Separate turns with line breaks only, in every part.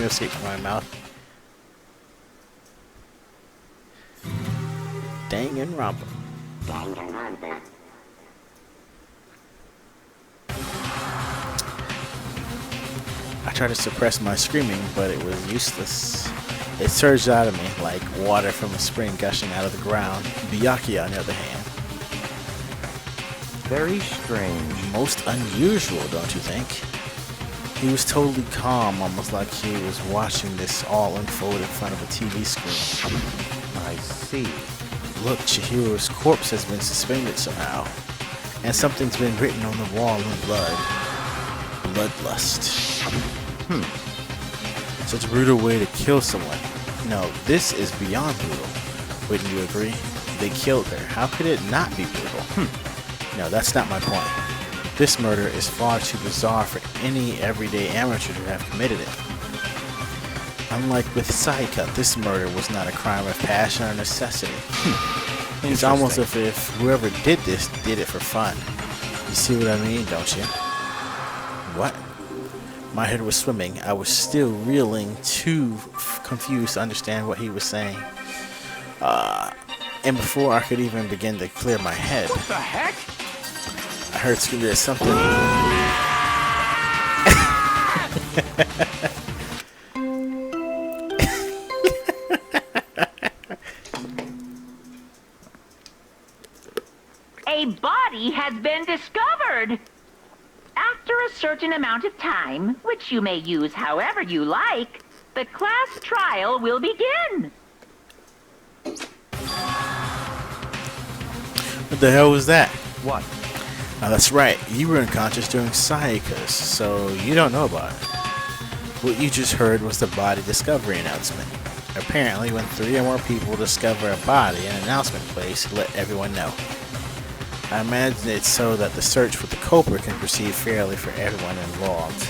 escaped from my mouth. DanganRonpa.
DanganRonpa.
I tried to suppress my screaming, but it was useless. It surged out of me like water from a spring gushing out of the ground. Byakuya, on the other hand.
Very strange.
Most unusual, don't you think? He was totally calm, almost like he was watching this all unfold in front of a TV screen.
I see.
Look, Chihiro's corpse has been suspended somehow, and something's been written on the wall in blood. Bloodlust. Such a brutal way to kill someone. No, this is beyond brutal. Wouldn't you agree? They killed her. How could it not be brutal? No, that's not my point. This murder is far too bizarre for any everyday amateur to have committed it. Unlike with Saika, this murder was not a crime of passion or necessity. It's almost as if whoever did this did it for fun. You see what I mean, don't you? What? My head was swimming. I was still reeling, too confused to understand what he was saying. And before I could even begin to clear my head,
What the heck?
I heard there's something.
A body has been discovered. After a certain amount of time, which you may use however you like, the class trial will begin.
What the hell was that?
What?
That's right. You were unconscious during Saika's, so you don't know about it. What you just heard was the body discovery announcement. Apparently, when 3 or more people discover a body, an announcement plays to let everyone know. I imagine it's so that the search for the culprit can proceed fairly for everyone involved.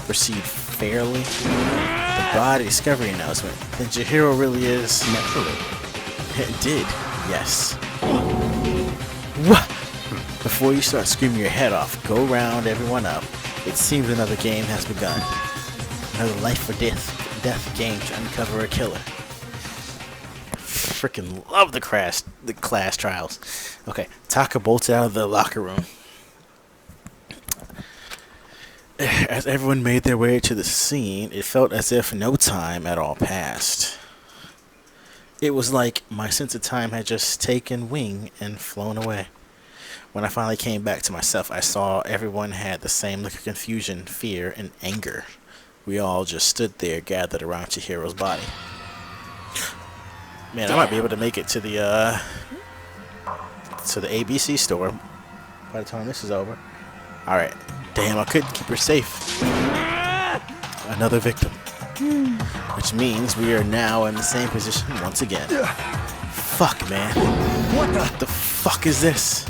Proceed fairly? The body discovery announcement. Then Chihiro really is...
Naturally.
It did, yes. What? Before you start screaming your head off, go round everyone up. It seems another game has begun. Another life or death game to uncover a killer. Freaking love the class trials. Okay, Taka bolts out of the locker room. As everyone made their way to the scene, it felt as if no time at all passed. It was like my sense of time had just taken wing and flown away. When I finally came back to myself, I saw everyone had the same look of confusion, fear, and anger. We all just stood there, gathered around Chihiro's body. Man, I might be able to make it to the ABC store by the time this is over. Alright. Damn, I couldn't keep her safe. Another victim. Which means we are now in the same position once again. Fuck, man. What the fuck is this?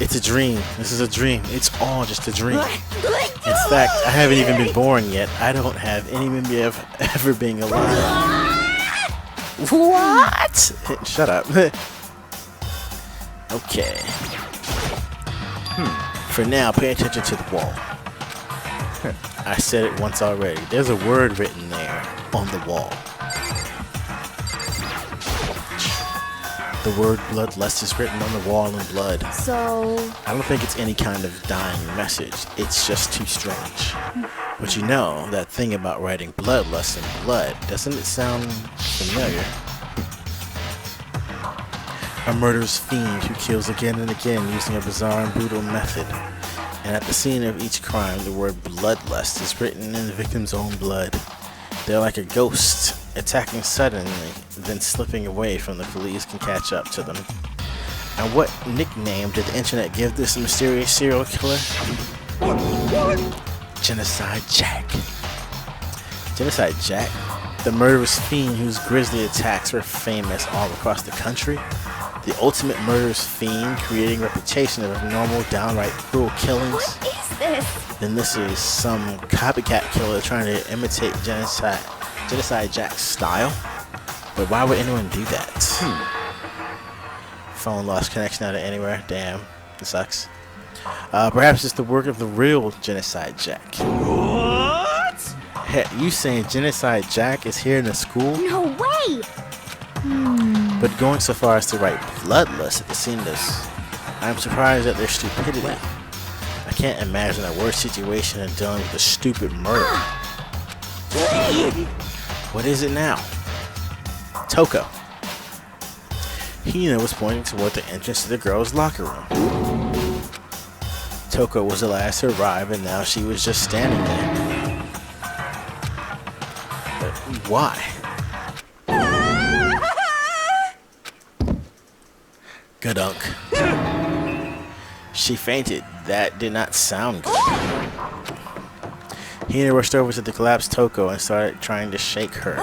It's a dream. This is a dream. It's all just a dream. In fact, I haven't even been born yet. I don't have any memory of ever being alive. What? Shut up. Okay. For now, pay attention to the wall. I said it once already. There's a word written there on the wall. The word bloodlust is written on the wall in blood.
So...
I don't think it's any kind of dying message. It's just too strange. But you know, that thing about writing bloodlust in blood, doesn't it sound familiar? A murderous fiend who kills again and again using a bizarre and brutal method. And at the scene of each crime, the word bloodlust is written in the victim's own blood. They're like a ghost, attacking suddenly, then slipping away from the police can catch up to them. And what nickname did the internet give this mysterious serial killer? Genocide Jack. Genocide Jack? The murderous fiend whose grisly attacks were famous all across the country? The ultimate murderous fiend creating a reputation of abnormal, downright cruel killings?
What is this?
Then this is some copycat killer trying to imitate Genocide Jack's style? But why would anyone do that? Phone lost connection out of anywhere. Damn, it sucks. Perhaps it's the work of the real Genocide Jack.
What?
Hey, you saying Genocide Jack is here in the school?
No way!
But going so far as to write bloodlust at the scene of this, I'm surprised at their stupidity. I can't imagine a worse situation than dealing with a stupid murder. What is it now? Toko. Hina was pointing toward the entrance to the girls' locker room. Toko was the last to arrive, and now she was just standing there. But why? Gadunk. She fainted. That did not sound good. Hina rushed over to the collapsed Toko and started trying to shake her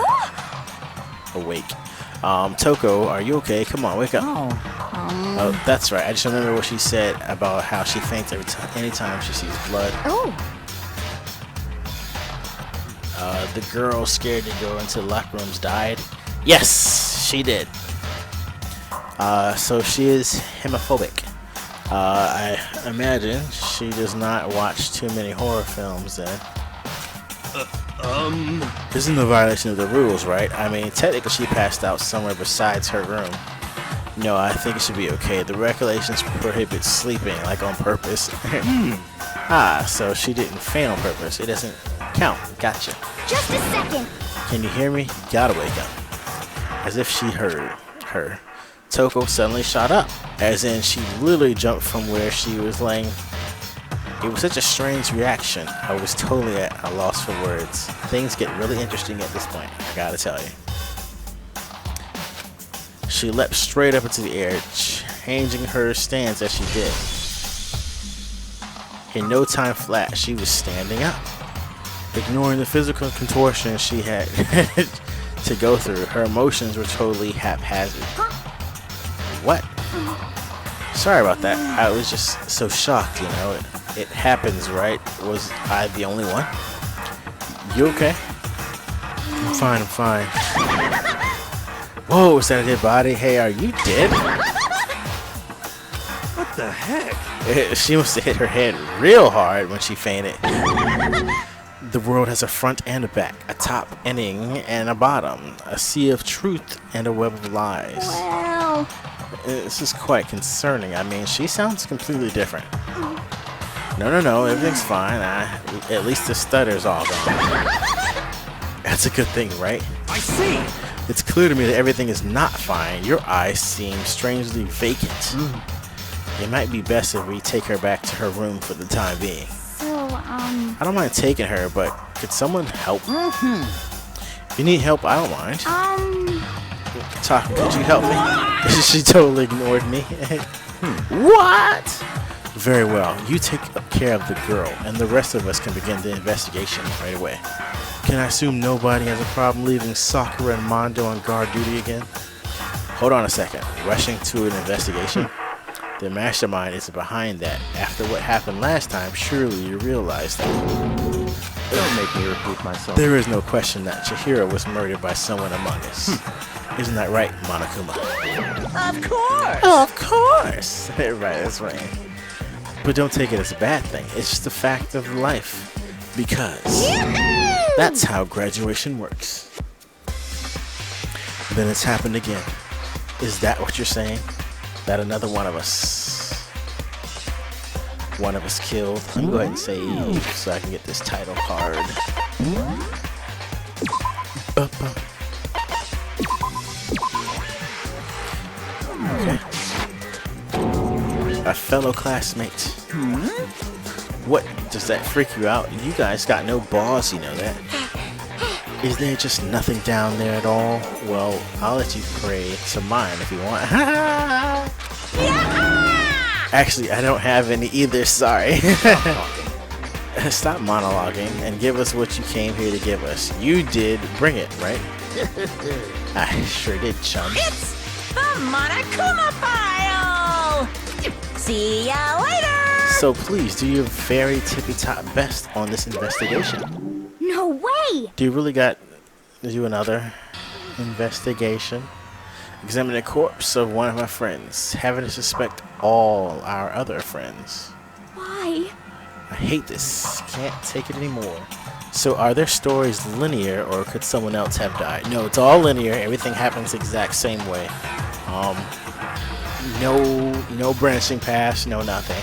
awake. Toko, are you okay? Come on, wake up. Oh, that's right. I just remember what she said about how she faints anytime she sees blood. The girl scared to go into the locker rooms died. Yes, she did. So she is homophobic. I imagine she does not watch too many horror films then. This isn't a violation of the rules, right? I mean, technically she passed out somewhere besides her room. No, I think it should be okay. The regulations prohibit sleeping, like on purpose. So she didn't faint on purpose. It doesn't count. Gotcha.
Just a second.
Can you hear me? Gotta wake up. As if she heard her. Toko suddenly shot up, as in she literally jumped from where she was laying. It was such a strange reaction. I was totally at a loss for words. Things get really interesting at this point, I gotta tell you. She leapt straight up into the air, changing her stance as she did. In no time flat, she was standing up. Ignoring the physical contortion she had to go through, her emotions were totally haphazard. What? Sorry about that. I was just so shocked, you know. It happens, right? Was I the only one? You okay? I'm fine. Whoa, is that a dead body? Hey, are you dead?
What the heck?
She must have hit her head real hard when she fainted. The world has a front and a back, a top ending and a bottom, a sea of truth and a web of lies.
Well...
This is quite concerning. I mean, she sounds completely different. No, everything's fine. At least the stutter's all gone. That's a good thing, right?
I see.
It's clear to me that everything is not fine. Your eyes seem strangely vacant. It might be best if we take her back to her room for the time being.
So,
I don't mind taking her, but could someone help? If you need help, I don't mind. Talk, could you help me? She totally ignored me. What? Very well. You take care of the girl, and the rest of us can begin the investigation right away. Can I assume nobody has a problem leaving Sakura and Mondo on guard duty again? Hold on a second. Rushing to an investigation? The mastermind is behind that. After what happened last time, surely you realize that.
Don't make me repeat myself.
There is no question that Chihiro was murdered by someone among us. Isn't that right, Monokuma?
Of course!
Of course! Right, that's right. But don't take it as a bad thing. It's just a fact of life. Because that's how graduation works. Then it's happened again. Is that what you're saying? That another one of us killed? Let me go ahead and save so I can get this title card. Okay. A fellow classmate. What? Does that freak you out? You guys got no balls, you know that. Is there just nothing down there at all? Well, I'll let you pray to mine if you want. Actually, I don't have any either, sorry. Stop monologuing and give us what you came here to give us. You did bring it, right? I sure did, chum.
It's the Monokuma file! See ya later!
So please, do your very tippy-top best on this investigation.
no way!
Do you really got to do another investigation? Examine the corpse of one of my friends, having to suspect all our other friends.
Why?
I hate this. Can't take it anymore. So are their stories linear, or could someone else have died? No, it's all linear. Everything happens the exact same way. No branching paths, no nothing.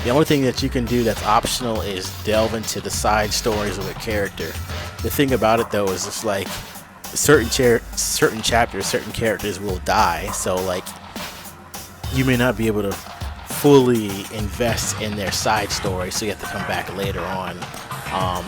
The only thing that you can do that's optional is delve into the side stories of a character. The thing about it though is it's like certain chapters, certain characters will die. So like you may not be able to fully invest in their side story, so you have to come back later on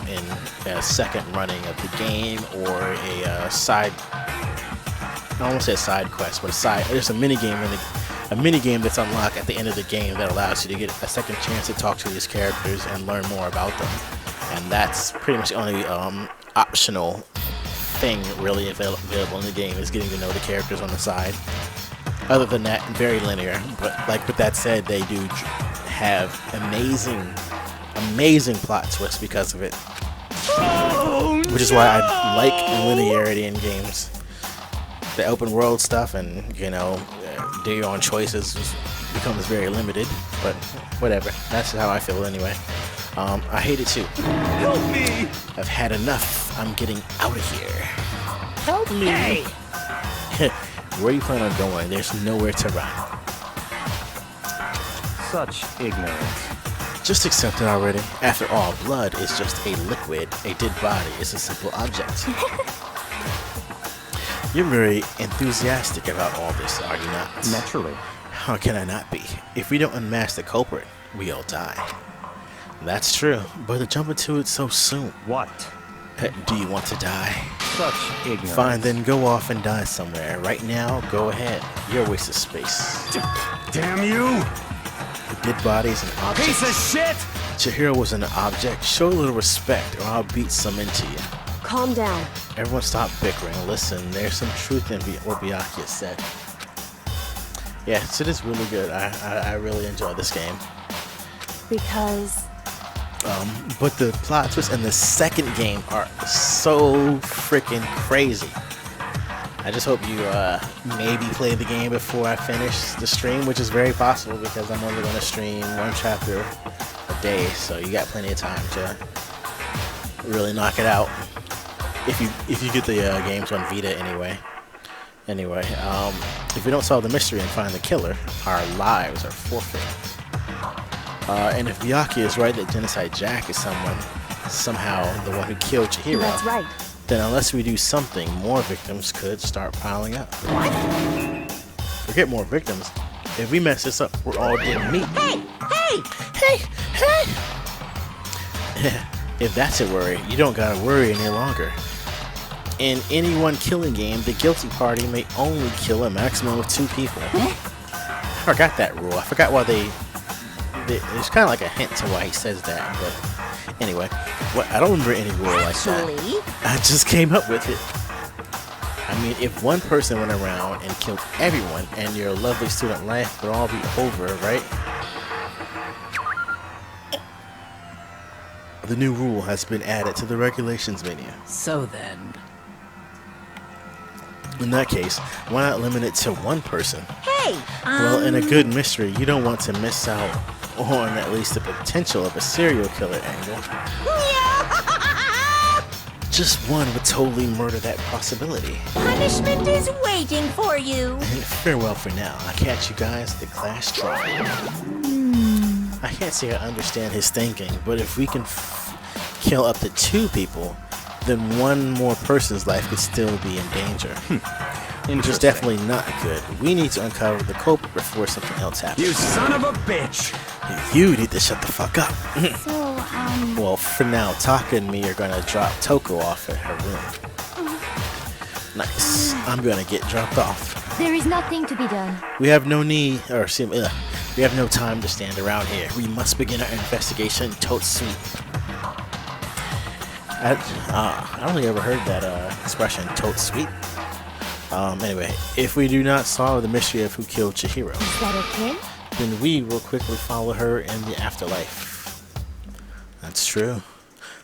in a second running of the game, or a side. I don't want to say a side quest, but there's a mini game that's unlocked at the end of the game that allows you to get a second chance to talk to these characters and learn more about them. And that's pretty much the only optional thing really available in the game, is getting to know the characters on the side. Other than that, very linear. But like with that said, they do have amazing plot twists because of it. Which is why I like linearity in games. The open world stuff and, you know, do your own choices becomes very limited, but whatever. That's how I feel anyway. I hate it too.
Help me!
I've had enough. I'm getting out of here. Help me!
Hey!
Where you plan on going? There's nowhere to run.
Such ignorance.
Just accept it already. After all, blood is just a liquid. A dead body is a simple object. You're very enthusiastic about all this, are you not?
Naturally.
How can I not be? If we don't unmask the culprit, we all die. That's true, but to jump into it so soon.
What?
Do you want to die?
Such ignorance.
Fine, then go off and die somewhere. Right now, go ahead. You're a waste of space.
Damn you!
The dead body is an object.
Piece of shit!
Chihiro was an object. Show a little respect, or I'll beat some into you.
Calm down.
Everyone stop bickering. Listen, there's some truth in what Byakuya said. Yes, it is really good. I really enjoy this game.
Because...
But the plot twists in the second game are so freaking crazy. I just hope you maybe play the game before I finish the stream, which is very possible because I'm only going to stream one chapter a day, so you got plenty of time to really knock it out. If you get the games on Vita anyway. Anyway, if we don't solve the mystery and find the killer, our lives are forfeit. And if Byakuya is right that Genocide Jack is somehow the one who killed Chihiro,
That's right.
then unless we do something, more victims could start piling up. Forget more victims. If we mess this up, we're all dead meat. Hey! If that's a worry, you don't gotta worry any longer. In any one killing game, the guilty party may only kill a maximum of 2 people. I forgot that rule. I forgot why there's kind of like a hint to why he says that, but anyway, I don't remember any rule like that. I just came up with it. I mean, if one person went around and killed everyone, and your lovely student life would all be over, right? The new rule has been added to the regulations menu.
So then...
In that case, why not limit it to 1 person?
Hey!
Well, in a good mystery, you don't want to miss out on at least the potential of a serial killer angle. Just one would totally murder that possibility.
Punishment is waiting for you.
And farewell for now. I'll catch you guys at the class trial. I can't say I understand his thinking, but if we can kill up to 2 people, then 1 more person's life could still be in danger. Which is definitely not good. We need to uncover the culprit before something else happens.
You son of a bitch!
You need to shut the fuck up.
So,
Well, for now, Taka and me are gonna drop Toko off at her room. Nice. I'm gonna get dropped off.
there is nothing to be done.
We have no we have no time to stand around here. We must begin our investigation. Totes sweet. I only ever heard that expression, totes sweet. Anyway, if we do not solve the mystery of who killed Chihiro,
Is that okay?
then we will quickly follow her in the afterlife. That's true.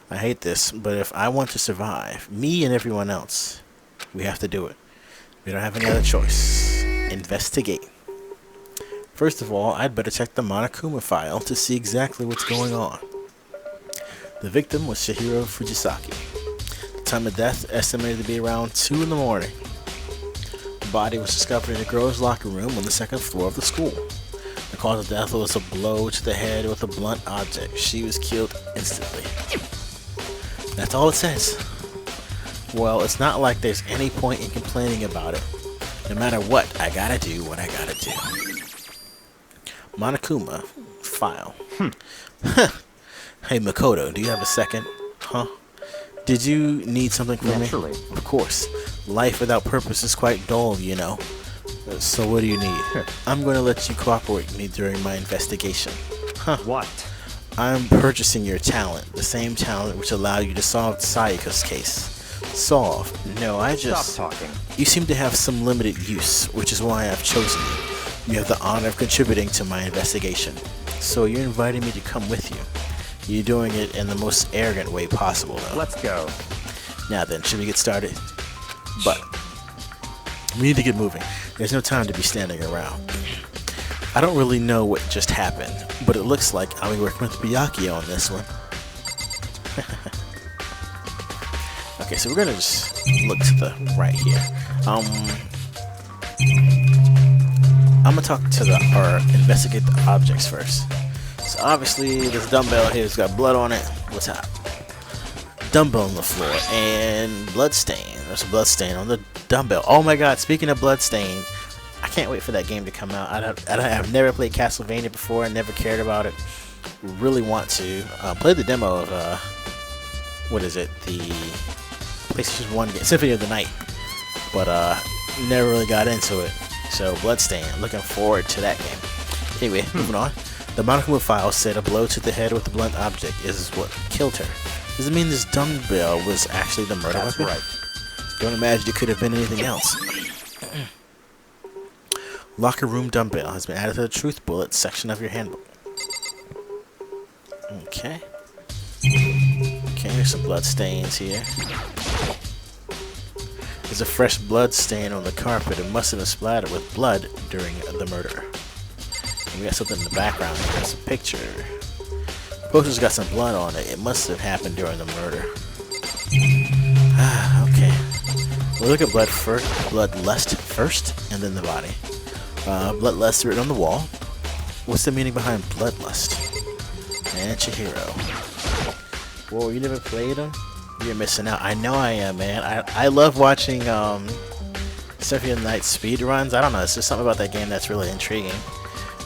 I hate this, but if I want to survive, me and everyone else, we have to do it. We don't have any other choice. Investigate. First of all, I'd better check the Monokuma file to see exactly what's going on. The victim was Chihiro Fujisaki. The time of death estimated to be around 2 in the morning. The body was discovered in a girl's locker room on the 2nd floor of the school. The cause of death was a blow to the head with a blunt object. She was killed instantly. That's all it says. Well, it's not like there's any point in complaining about it. No matter what, I gotta do what I gotta do. Monokuma file. Hey Makoto, do you have a second? Huh? Did you need something from
Naturally.
me? Of course. Life without purpose is quite dull, you know. So what do you need? I'm going to let you cooperate with me during my investigation. Huh.
What?
I'm purchasing your talent. The same talent which allowed you to solve Sayaka's case. Solve? No, I just...
Stop talking.
You seem to have some limited use, which is why I've chosen you. You have the honor of contributing to my investigation. So you're inviting me to come with you. You're doing it in the most arrogant way possible, though.
Let's go.
Now then, should we get started? But we need to get moving. There's no time to be standing around. I don't really know what just happened, but it looks like I'll be working with Byakuya on this one. Okay, so we're gonna just look to the right here. I'm gonna talk to or investigate the objects first. So obviously this dumbbell here has got blood on it. What's up? Dumbbell on the floor and blood stain. There's a blood stain on the dumbbell. Oh my god, speaking of blood stains, I can't wait for that game to come out. I've never played Castlevania before. I never cared about it. Really want to play the demo of what is it? The PlayStation 1 game, Symphony of the Night. But never really got into it. So Bloodstain, looking forward to that game. Anyway, moving on. The Monokuma file said a blow to the head with a blunt object is what killed her. Does it mean this dumbbell was actually the murder
That's
weapon?
right.
Don't imagine it could have been anything else. Locker room dumbbell has been added to the truth bullet section of your handbook. Okay. Okay, there's some blood stains here. There's a fresh blood stain on the carpet. It must have been splattered with blood during the murder. And we got something in the background here. There's a picture. The poster's got some blood on it. It must have happened during the murder. Okay. We'll look at bloodlust first, and then the body. Bloodlust written on the wall. What's the meaning behind bloodlust? And Chihiro. Whoa, you never played them? You're missing out. I know I am, man. I love watching Symphony of the Night speedruns. I don't know. It's just something about that game that's really intriguing.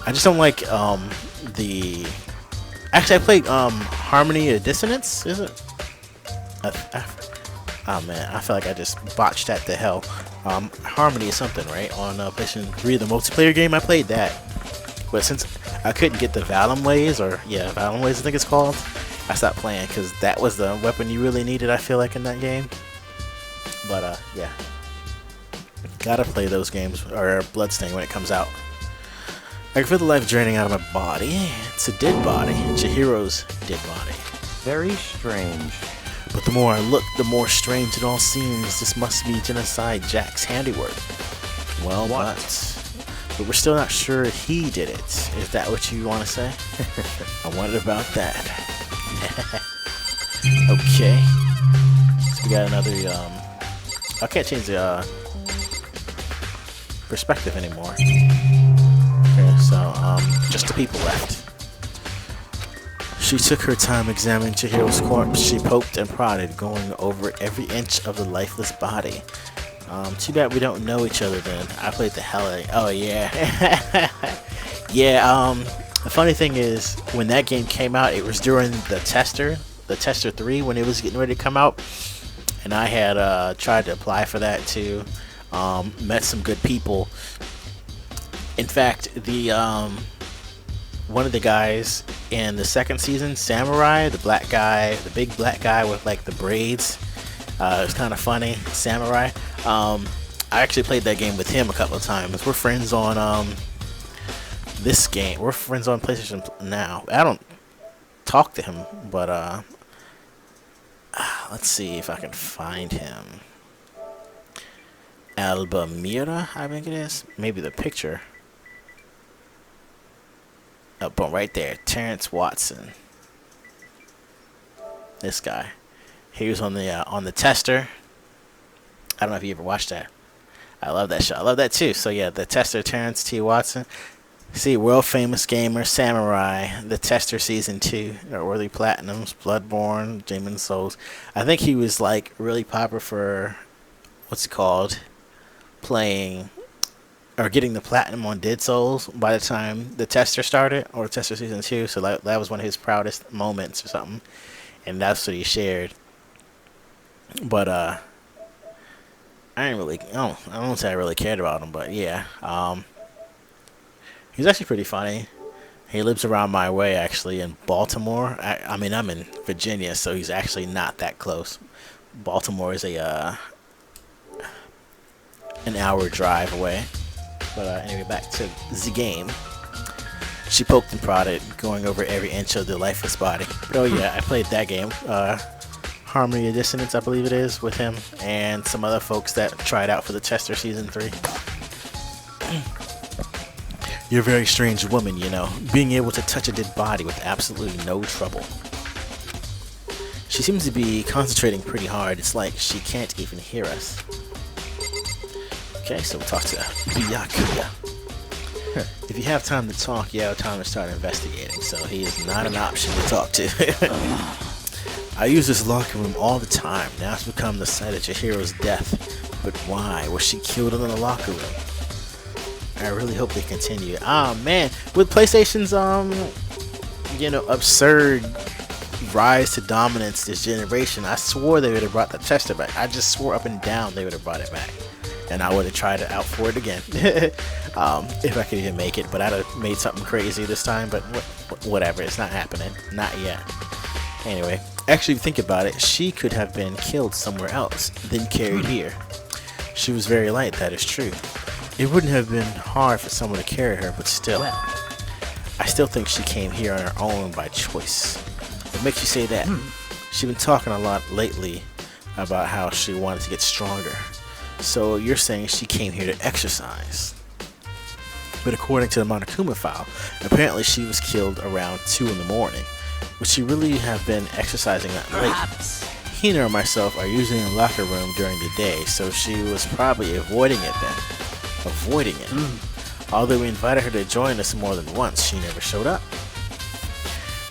I just don't like the... Actually, I played Harmony of Dissonance, is it? Oh man, I feel like I just botched that to hell. Harmony is something, right? On PlayStation 3, the multiplayer game, I played that. But since I couldn't get the Valum Ways, or yeah, Valum Ways I think it's called, I stopped playing because that was the weapon you really needed, I feel like, in that game. But yeah. Gotta play those games, or Bloodstain when it comes out. I can feel the life draining out of my body. It's a dead body. Chihiro's dead body.
Very strange.
But the more I look, the more strange it all seems. This must be Genocide Jack's handiwork. Well, but we're still not sure he did it. Is that what you want to say? I wondered about that. Okay. So we got another, I can't change the, perspective anymore. Okay, so, just the people left. She took her time examining Chihiro's corpse. She poked and prodded, going over every inch of the lifeless body. Too bad we don't know each other then. I played the hell out of it. Oh, yeah. Yeah, the funny thing is, when that game came out, it was during the Tester 3, when it was getting ready to come out. And I had tried to apply for that too. Met some good people. In fact, the one of the guys in the second season, Samurai, the black guy, the big black guy with like the braids, it was kind of funny. Samurai. I actually played that game with him a couple of times. We're friends on this game. We're friends on PlayStation now. I don't talk to him, but let's see if I can find him. Albamira, I think it is. Maybe the picture. Oh, boom, right there. Terrence Watson. This guy. He was on the tester. I don't know if you ever watched that. I love that show. I love that too. So yeah, the tester, Terrence T. Watson. See, world famous gamer, samurai, the tester season 2, Early Platinums, Bloodborne, Demon Souls. I think he was like really popular for what's it called, playing or getting the platinum on Dead Souls by the time the tester started, or tester season 2. So that was one of his proudest moments or something, and that's what he shared. But I don't say I really cared about him, but yeah, he's actually pretty funny. He lives around my way, actually, in Baltimore. I mean, I'm in Virginia, so he's actually not that close. Baltimore is an hour drive away. But anyway, back to the game. She poked and prodded, going over every inch of the lifeless body. But oh yeah, I played that game. Harmony of Dissonance, I believe it is, with him and some other folks that tried out for the tester season 3. You're a very strange woman, you know, being able to touch a dead body with absolutely no trouble. She seems to be concentrating pretty hard. It's like she can't even hear us. Okay, so we'll talk to Byakuya. If you have time to talk, you have time to start investigating, so he is not an option to talk to. I use this locker room all the time. Now it's become the site of Chihiro's death. But why? Was she killed in the locker room? I really hope they continue. Ah, man. With PlayStation's, absurd rise to dominance this generation, I swore they would have brought the tester back. I just swore up and down they would have brought it back. And I would have tried it out for it again. If I could even make it. But I'd have made something crazy this time. But whatever. It's not happening. Not yet. Anyway. Actually, if you think about it, she could have been killed somewhere else, then carried here. She was very light, that is true. It wouldn't have been hard for someone to carry her, but still. I still think she came here on her own by choice. What makes you say that? She's been talking a lot lately about how she wanted to get stronger. So you're saying she came here to exercise. But according to the Monokuma file, apparently she was killed around 2 in the morning. Would she really have been exercising that late? Hina or myself are usually in the locker room during the day, so she was probably avoiding it then. Avoiding it. Although we invited her to join us more than once, she never showed up.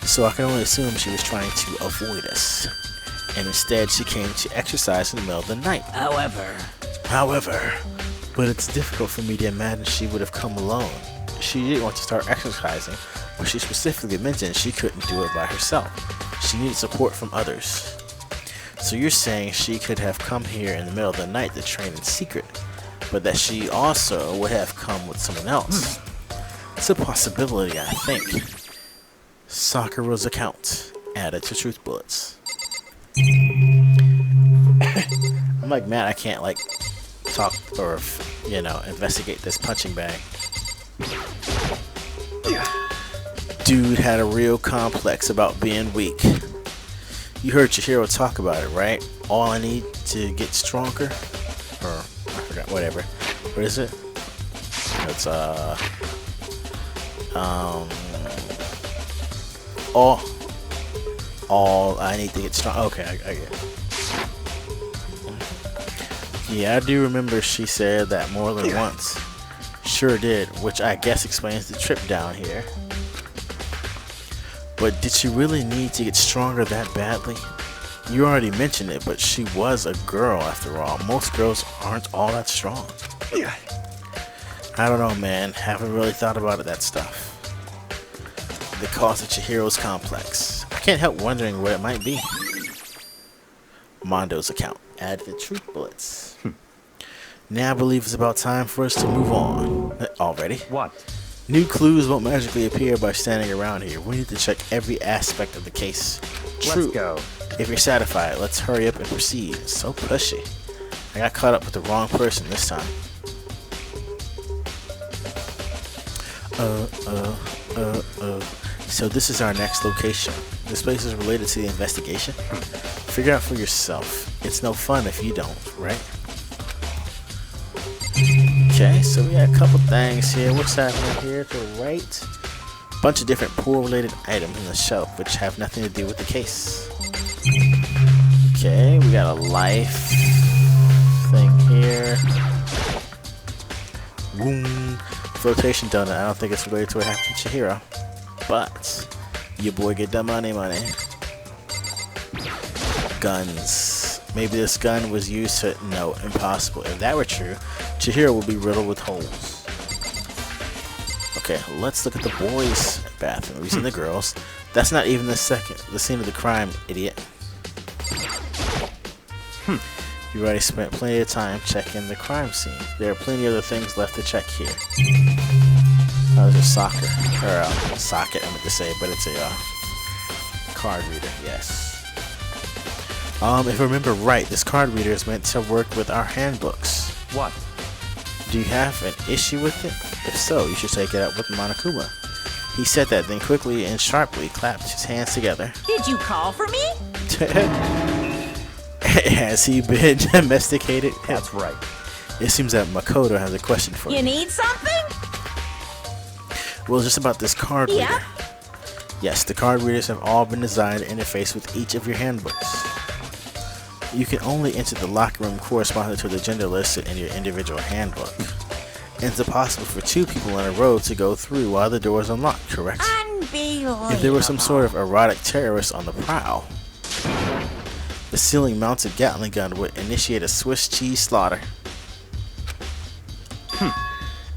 So I can only assume she was trying to avoid us. And instead she came to exercise in the middle of the night. However, but it's difficult for me to imagine she would have come alone. She didn't want to start exercising, but she specifically mentioned she couldn't do it by herself. She needed support from others. So you're saying she could have come here in the middle of the night to train in secret, but that she also would have come with someone else. It's a possibility, I think. Sakura's account added to Truth Bullets. I'm like, man, I can't like talk or investigate this punching bag. Dude had a real complex about being weak. You heard Chihiro talk about it, right? All I need to get stronger, or I forgot, whatever. What is it? It's all I need to get strong. Okay, I get it. Yeah, I do remember she said that more than once. Sure did, which I guess explains the trip down here. But did she really need to get stronger that badly? You already mentioned it, but she was a girl after all. Most girls aren't all that strong. I don't know, man. Haven't really thought about it, that stuff. The cause of Chihiro's complex. I can't help wondering what it might be. Mondo's account. Add the Truth Bullets. Now I believe it's about time for us to move on. Already?
What?
New clues won't magically appear by standing around here. We need to check every aspect of the case. True.
Let's go.
If you're satisfied, let's hurry up and proceed. So pushy. I got caught up with the wrong person this time. So this is our next location. This place is related to the investigation. Figure out for yourself. It's no fun if you don't, right? Okay, so we got a couple things here. What's happening here to the right? Bunch of different pool-related items on the shelf, which have nothing to do with the case. Okay, we got a life thing here. Boom. Flotation donut. I don't think it's related to what happened to Chihiro. But your boy get that money. Guns. Maybe this gun was used to... No, impossible. If that were true, Chihiro would be riddled with holes. Okay, let's look at the boys' bathroom. We've seen the girls. That's not even the scene of the crime, idiot. You already spent plenty of time checking the crime scene. There are plenty of other things left to check here. Oh, there's a soccer. Or socket, I meant to say, but it's a card reader, yes. If I remember right, this card reader is meant to work with our handbooks.
What?
Do you have an issue with it? If so, you should take it up with Monokuma. He said that, then quickly and sharply clapped his hands together.
Did you call for me?
Has he been domesticated?
That's right.
It seems that Makoto has a question for you.
You need something?
Well, just about this card
Yeah.
reader. Yes, the card readers have all been designed to interface with each of your handbooks. You can only enter the locker room corresponding to the gender listed in your individual handbook. And it's impossible for two people in a row to go through while the door is unlocked, correct?
Unbelievable.
If there was some sort of erotic terrorist on the prowl, the ceiling-mounted Gatling gun would initiate a Swiss cheese slaughter.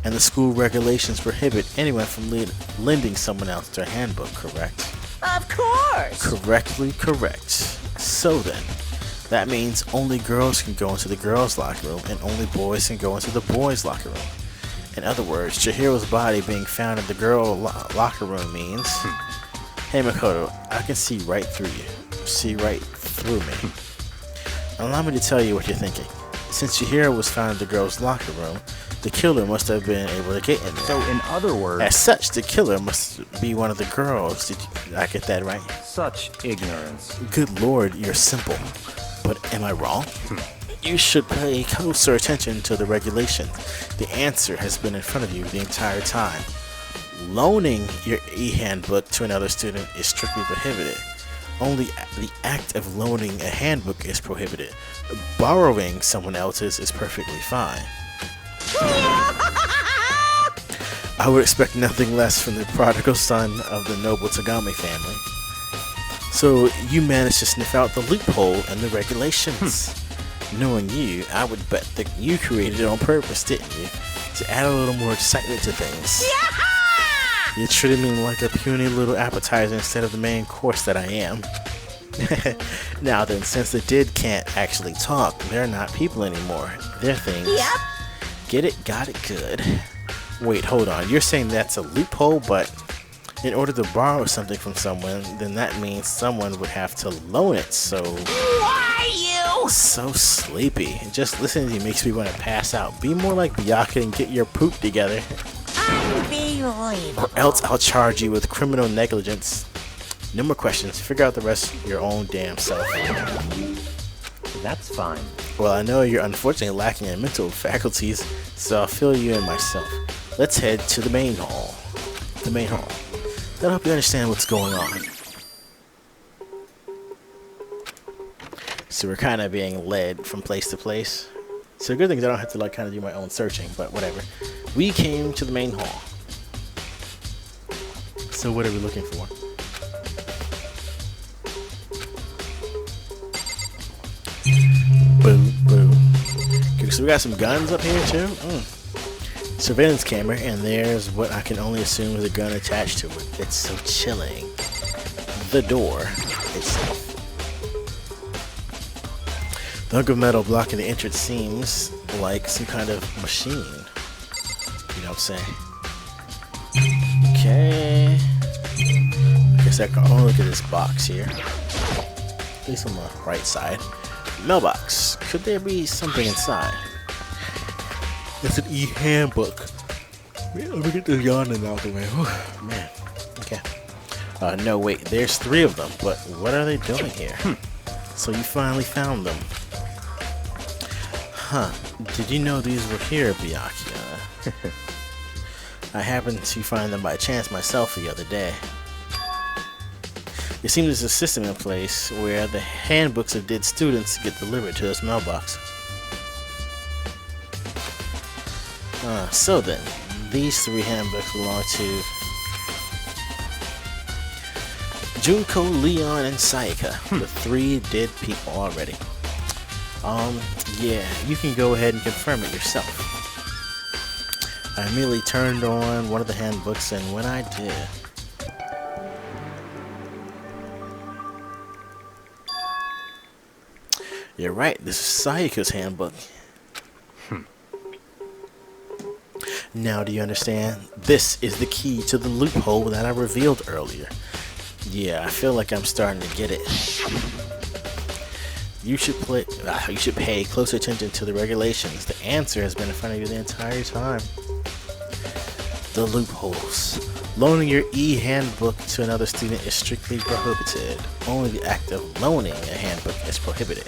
And the school regulations prohibit anyone from lending someone else their handbook, correct?
Of course.
Correctly correct. So then, that means only girls can go into the girls' locker room and only boys can go into the boys' locker room. In other words, Chihiro's body being found in the girl locker room means... Hey Makoto, I can see right through you. See right through me. Allow me to tell you what you're thinking. Since Chihiro was found in the girls' locker room, the killer must have been able to get in there.
So in other words...
As such, the killer must be one of the girls. Did I get that right?
Such ignorance.
Good lord, you're simple. But am I wrong? You should pay closer attention to the regulation. The answer has been in front of you the entire time. Loaning your e-handbook to another student is strictly prohibited. Only the act of loaning a handbook is prohibited. Borrowing someone else's is perfectly fine. I would expect nothing less from the prodigal son of the noble Tagami family. So you managed to sniff out the loophole in the regulations. Knowing you, I would bet that you created it on purpose, didn't you? To add a little more excitement to things. You treated me like a puny little appetizer instead of the main course that I am. Now then, since the did can't actually talk, they're not people anymore. They're things.
Yep.
Get it? Got it? Good. Wait, hold on. You're saying that's a loophole, but in order to borrow something from someone, then that means someone would have to loan it, so...
Why you?
So sleepy. Just listening to you makes me want to pass out. Be more like Byakuya and get your poop together.
Unbelievable.
Or else I'll charge you with criminal negligence. No more questions. Figure out the rest your own damn self.
That's fine.
Well, I know you're unfortunately lacking in mental faculties, so I'll fill you in myself. Let's head to the main hall. The main hall. That'll help you understand what's going on. So we're kind of being led from place to place. So the good thing is I don't have to like kind of do my own searching, but whatever. We came to the main hall. So what are we looking for? Boo, boo. Okay, so we got some guns up here too. Surveillance camera, and there's what I can only assume is a gun attached to it. It's so chilling. The door itself. The hunk of metal blocking the entrance seems like some kind of machine. You know what I'm saying? Okay. I guess I can only look at this box here. At least on the right side. Mailbox. Could there be something inside? It's an e-handbook. Let me get this yawning out the way. Whew, man. Okay. No, wait. There's 3 of them, but what are they doing here? So you finally found them. Huh. Did you know these were here, Byakuya? I happened to find them by chance myself the other day. It seems there's a system in place where the handbooks of dead students get delivered to this mailbox. So then, these 3 handbooks belong to Junko, Leon, and Sayaka, the 3 dead people already. Yeah, you can go ahead and confirm it yourself. I immediately turned on one of the handbooks, and when I did, you're right, this is Sayaka's handbook. Now do you understand? This is the key to the loophole that I revealed earlier. Yeah, I feel like I'm starting to get it. You should pay close attention to the regulations. The answer has been in front of you the entire time. The loopholes. Loaning your e-handbook to another student is strictly prohibited. Only the act of loaning a handbook is prohibited.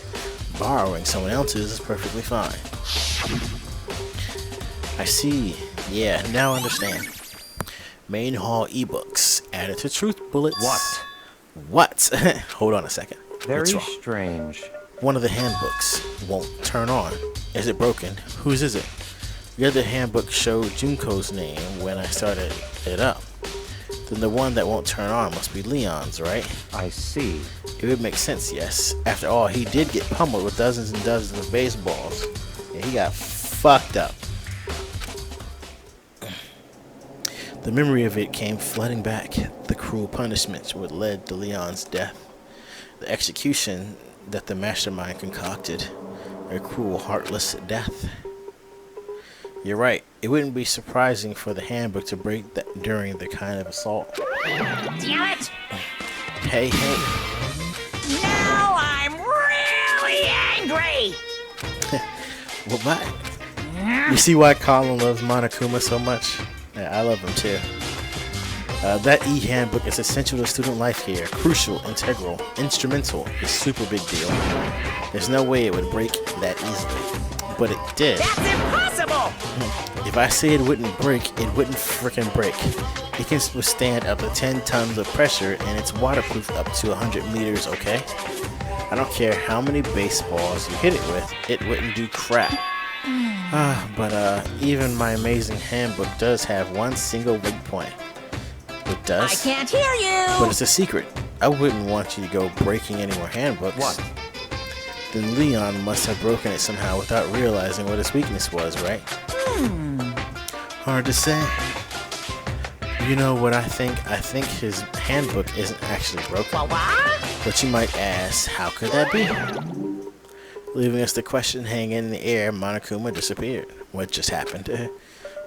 Borrowing someone else's is perfectly fine. I see. Yeah, now I understand. Main hall ebooks added to truth bullets. What? Hold on a second.
Very
What's wrong?
strange.
One of the handbooks won't turn on. Is it broken? Whose is it? The other handbook showed Junko's name when I started it up. Then the one that won't turn on must be Leon's, right?
I see.
It would make sense, yes. After all, he did get pummeled with dozens and dozens of baseballs. And he got fucked up. The memory of it came flooding back. The cruel punishment which led to Leon's death. The execution that the mastermind concocted. A cruel, heartless death. You're right. It wouldn't be surprising for the handbook to break that during the kind of assault.
Damn it!
Hey.
Now I'm really angry!
What? You see why Colin loves Monokuma so much? Yeah, I love him too. That e-handbook is essential to student life here. Crucial, integral, instrumental. A super big deal. There's no way it would break that easily. But it did.
That's impossible!
If I say it wouldn't break, it wouldn't frickin' break. It can withstand up to 10 tons of pressure, and it's waterproof up to 100 meters, okay? I don't care how many baseballs you hit it with, it wouldn't do crap. But even my amazing handbook does have one single weak point. It does?
I can't hear you!
But it's a secret. I wouldn't want you to go breaking any more handbooks.
What?
Then Leon must have broken it somehow without realizing what his weakness was, right? Hard to say. You know what I think? I think his handbook isn't actually broken.
What?
But you might ask, how could that be? Leaving us the question hanging in the air, Monokuma disappeared. What just happened?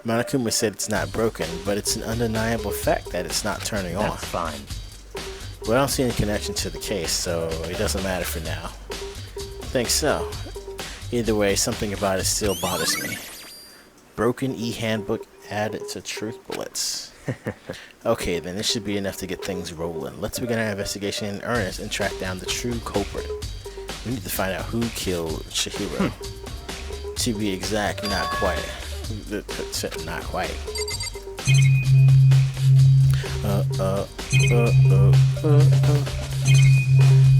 Monokuma said it's not broken, but it's an undeniable fact that it's not turning on.
That's fine.
But I don't see any connection to the case, so it doesn't matter for now. Think so. Either way, something about it still bothers me. Broken e-handbook added to truth bullets. Okay, then this should be enough to get things rolling. Let's begin our investigation in earnest and track down the true culprit. We need to find out who killed Chihiro. To be exact, not quite. Not quite.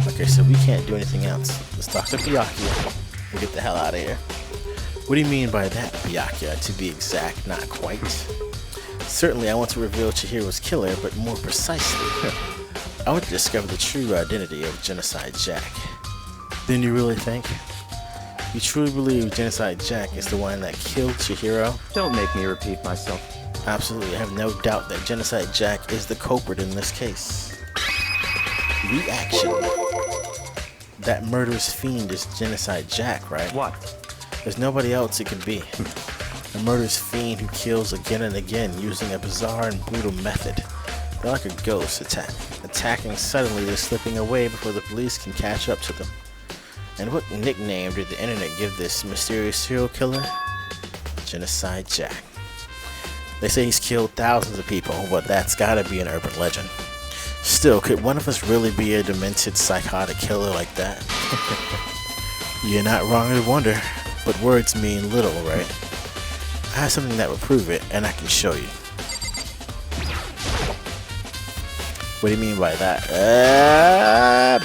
Okay, so we can't do anything else. Let's talk to Byakuya and get the hell out of here. What do you mean by that, Byakuya? To be exact, not quite. Certainly, I want to reveal Chihiro's killer, but more precisely, I want to discover the true identity of Genocide Jack. Then you really think? You truly believe Genocide Jack is the one that killed Chihiro?
Don't make me repeat myself.
Absolutely, I have no doubt that Genocide Jack is the culprit in this case. Reaction. That murderous fiend is Genocide Jack, right?
What?
There's nobody else it could be. A murderous fiend who kills again and again using a bizarre and brutal method. They're like a ghost attacking suddenly, they're slipping away before the police can catch up to them. And what nickname did the internet give this mysterious serial killer? Genocide Jack. They say he's killed thousands of people, but that's gotta be an urban legend. Still, could one of us really be a demented, psychotic killer like that? You're not wrong to wonder, but words mean little, right? I have something that will prove it, and I can show you. What do you mean by that?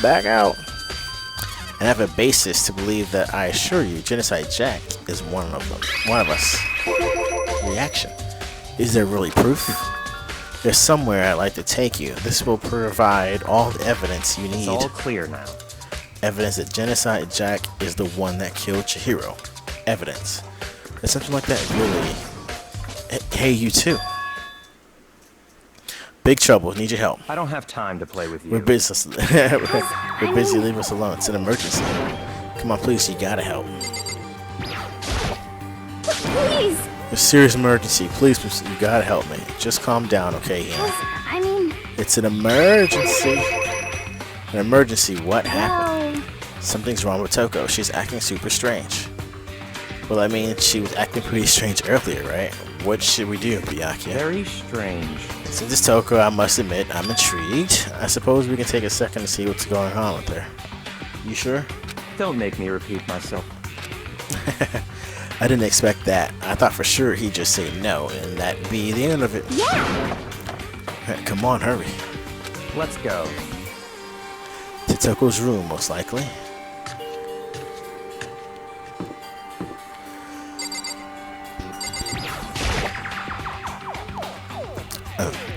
Back out. And I have a basis to believe that I assure you, Genocide Jack is one of them. One of us. Reaction. Is there really proof? There's somewhere I'd like to take you. This will provide all the evidence you need.
It's all clear now.
Evidence that Genocide Jack is the one that killed Chihiro. Evidence. There's something like that really. Hey, you too. Big trouble. Need your help.
I don't have time to play with you.
We're busy. We're busy. Leave us alone. It's an emergency. Come on, please. You gotta help.
Please.
A serious emergency. Please, you gotta help me. Just calm down, okay? Hannah?
I mean,
It's an emergency. An emergency. What happened?
well,
Something's wrong with Toko. She's acting super strange. Well, I mean, she was acting pretty strange earlier, right? What should we do, Byakuya?
Very strange.
Since it's Toko, I must admit, I'm intrigued. I suppose we can take a second to see what's going on with her. You sure?
Don't make me repeat myself.
I didn't expect that. I thought for sure he'd just say no, and that'd be the end of it.
yeah.
Come on, hurry.
Let's go.
To Toko's room, most likely.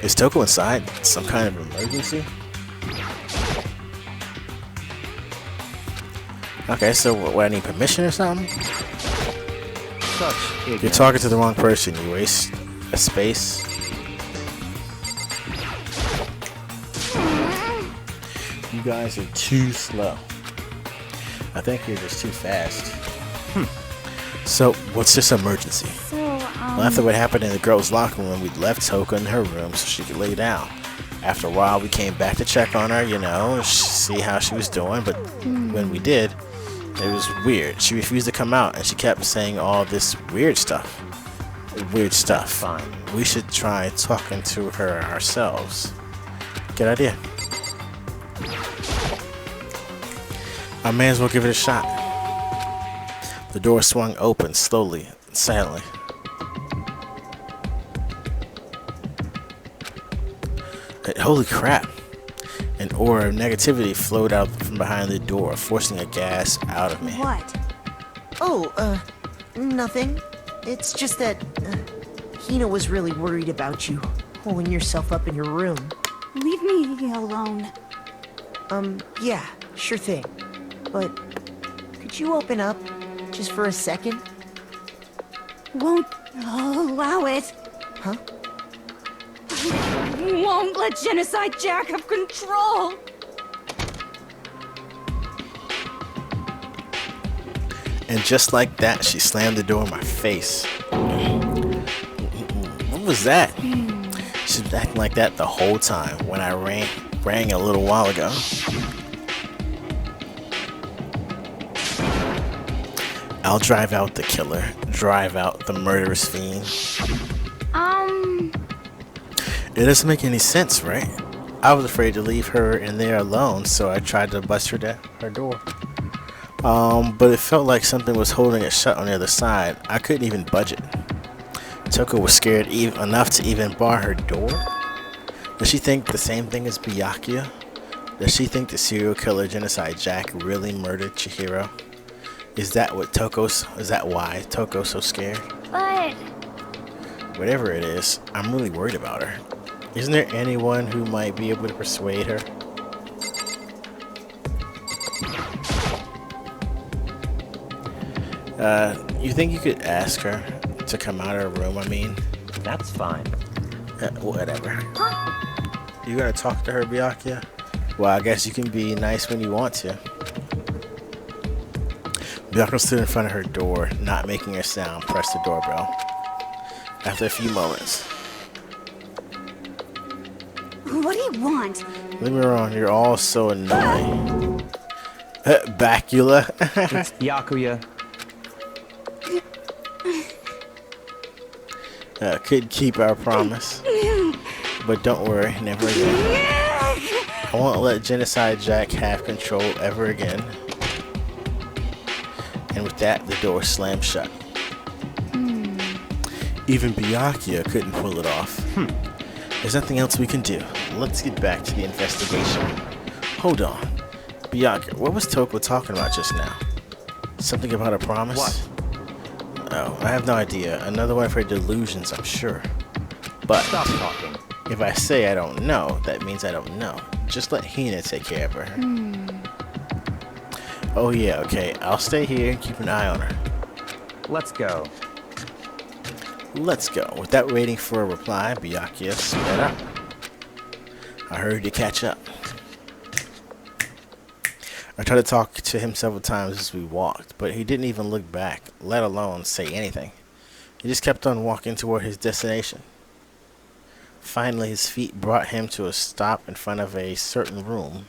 Is Toko inside? Some kind of emergency? Okay, so what, I need permission or something?
Such
You're
ignorance.
talking to the wrong person. You waste a space. You guys are too slow. I think you're just too fast. So, what's this emergency?
So,
Well, after what happened in the girls' locker room, we left Toko in her room so she could lay down. After a while, we came back to check on her, you know, see how she was doing, but when we did, it was weird. She refused to come out, and she kept saying all this weird stuff. Weird stuff.
Fine.
We should try talking to her ourselves. Good idea. I may as well give it a shot. The door swung open slowly and silently. Holy crap! An aura of negativity flowed out from behind the door, forcing a gas out of me.
What?
Oh, nothing. It's just that Hina was really worried about you, holding yourself up in your room.
leave me alone.
Yeah, sure thing. But could you open up just for a second?
Won't allow it.
Huh?
Won't let Genocide Jack have control.
And just like that, she slammed the door in my face. What was that? She was acting like that the whole time when I rang a little while ago. I'll drive out the killer, drive out the murderous fiend. It doesn't make any sense, right? I was afraid to leave her in there alone, so I tried to bust her door. But it felt like something was holding it shut on the other side. I couldn't even budge it. Toko was scared enough to even bar her door? Does she think the same thing as Byakuya? Does she think the serial killer Genocide Jack really murdered Chihiro? Is that why Toko's so scared?
But
Whatever it is, I'm really worried about her. Isn't there anyone who might be able to persuade her? You think you could ask her to come out of her room, I mean?
That's fine.
Whatever. You gonna talk to her, Byakuya? Well, I guess you can be nice when you want to. Byakuya stood in front of her door, not making a sound, pressed the doorbell. After a few moments.
what do you want?
Leave me alone, you're all so annoying. Bacula.
It's Byakuya.
Couldn't keep our promise. But don't worry, never again. I won't let Genocide Jack have control ever again. And with that, the door slammed shut. Even Byakuya couldn't pull it off. There's nothing else we can do. let's get back to the investigation. Hold on. Bianca, what was Toko talking about just now? Something about a promise?
What?
Oh, I have no idea. Another one for delusions, I'm sure. But
Stop talking.
if I say I don't know, that means I don't know. Just let Hina take care of her. Oh yeah, okay. I'll stay here and keep an eye on her.
Let's go.
Let's go. Without waiting for a reply, Byakuya sped up. I hurried to catch up. I tried to talk to him several times as we walked, but he didn't even look back, let alone say anything. He just kept on walking toward his destination. Finally, his feet brought him to a stop in front of a certain room.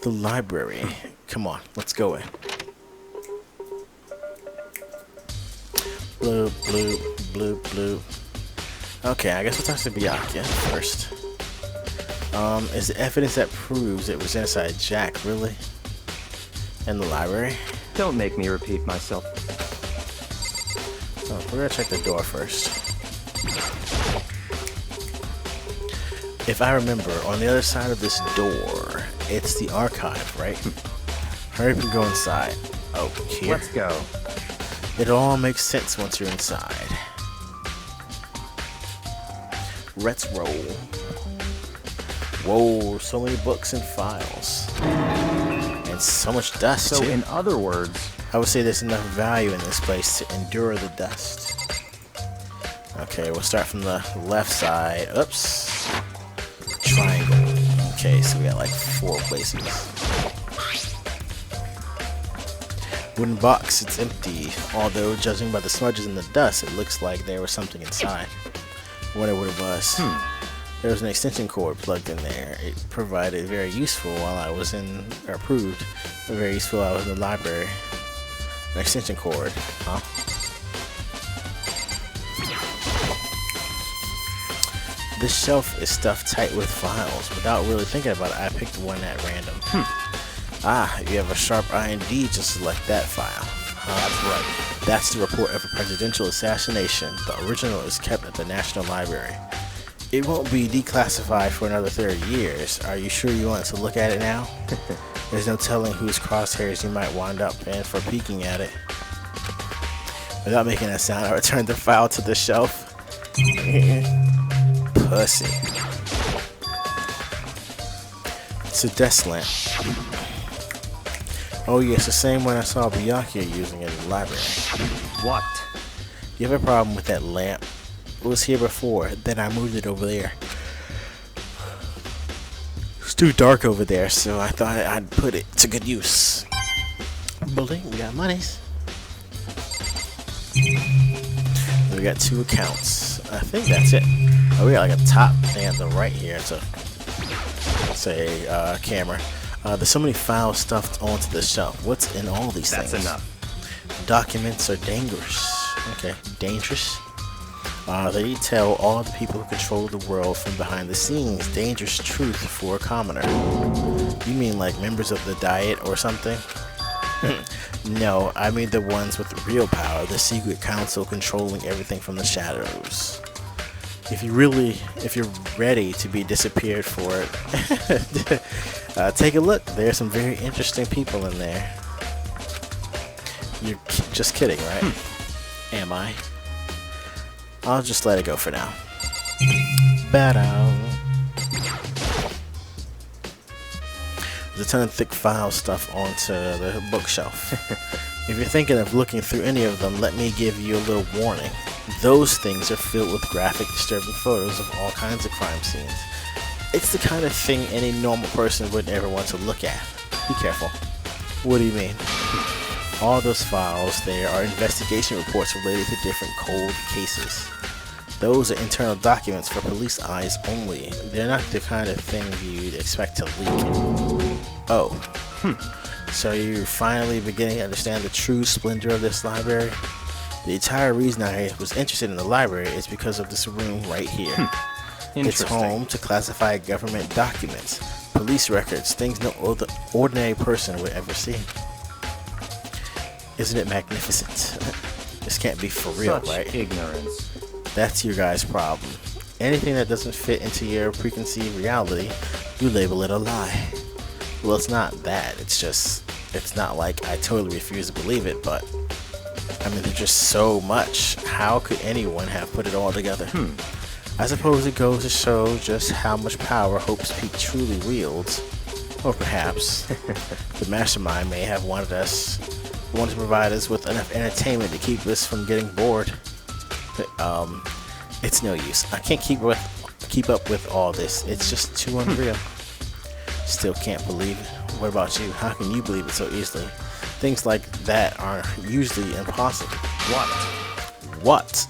The library. Come on, let's go in. Bloop, bloop, bloop, bloop. Okay, I guess we'll talk to Byakuya first. Is the evidence that proves it was inside Jack really in the library?
Don't make me repeat myself.
Oh, we're gonna check the door first. If I remember, on the other side of this door, it's the archive, right? Hurry up and go inside. Oh, here.
Let's go.
It all makes sense once you're inside. Let's roll. Whoa, so many books and files. And so much dust,
So
too.
in other words,
I would say there's enough value in this place to endure the dust. Okay, we'll start from the left side. Oops. Triangle. Okay, so we got like 4 places. Wooden box, it's empty. Although, judging by the smudges in the dust, it looks like there was something inside. I wonder what it was. There was an extension cord plugged in there. It proved very useful while I was in the library. An extension cord, huh? This shelf is stuffed tight with files. Without really thinking about it, I picked one at random. Ah, you have a sharp eye indeed to select that file. That's right. That's the report of a presidential assassination. The original is kept at the National Library. It won't be declassified for another 30 years. Are you sure you want to look at it now? There's no telling whose crosshairs you might wind up in for peeking at it. Without making a sound, I returned the file to the shelf. Pussy. It's a desk lamp. Oh yes, the same one I saw Byakuya using in the library.
what?
You have a problem with that lamp? It was here before, then I moved it over there. It's too dark over there, so I thought I'd put it to good use. Bling, we got monies. We got 2 accounts. I think that's it. Oh, we got like a top thing at the right here to say camera. There's so many files stuffed onto the shelf. What's in all these things?
That's enough.
Documents are dangerous. Okay, dangerous. They tell all the people who control the world from behind the scenes dangerous truth for a commoner. You mean like members of the Diet or something? No, I mean the ones with real power, the secret council controlling everything from the shadows. If you're ready to be disappeared for it, take a look. There's some very interesting people in there. You're just kidding, right? Am I? I'll just let it go for now. Bada. There's a ton of thick file stuff onto the bookshelf. If you're thinking of looking through any of them, let me give you a little warning. Those things are filled with graphic, disturbing photos of all kinds of crime scenes. It's the kind of thing any normal person would ever want to look at. Be careful. What do you mean? All those files there are investigation reports related to different cold cases. Those are internal documents for police eyes only. They're not the kind of thing you'd expect to leak. Oh. So you're finally beginning to understand the true splendor of this library? The entire reason I was interested in the library is because of this room right here. It's home to classified government documents, police records, things no ordinary person would ever see. Isn't it magnificent? This can't be for real,
Such
right?
ignorance.
That's your guys' problem. Anything that doesn't fit into your preconceived reality, you label it a lie. Well, it's not that. It's not like I totally refuse to believe it, but I mean, there's just so much. How could anyone have put it all together? I suppose it goes to show just how much power Hope's Peak truly wields. Or perhaps the mastermind may have wanted to provide us with enough entertainment to keep us from getting bored. But, it's no use. I can't keep up with all this. It's just too unreal. Still can't believe it. What about you? How can you believe it so easily? Things like that are usually impossible. What?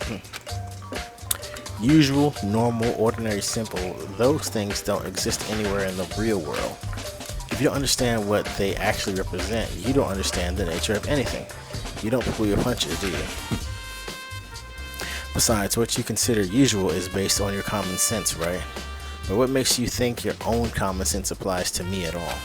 Usual, normal, ordinary, simple. Those things don't exist anywhere in the real world. If you don't understand what they actually represent, you don't understand the nature of anything. You don't pull your punches, do you? Besides, what you consider usual is based on your common sense, right? But what makes you think your own common sense applies to me at all?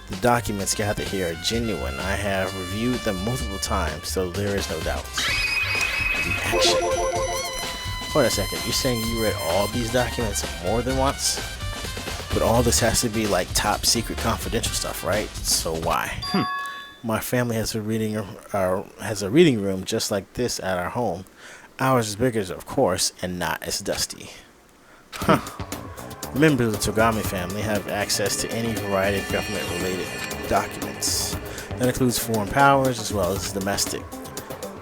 The documents gathered here are genuine. I have reviewed them multiple times, so there is no doubt. The action. Hold on a second, you're saying you read all these documents more than once? But all this has to be like top secret confidential stuff, right? So why? My family has a reading room just like this at our home. Ours is bigger, of course, and not as dusty. Members of the Togami family have access to any variety of government-related documents. That includes foreign powers as well as domestic.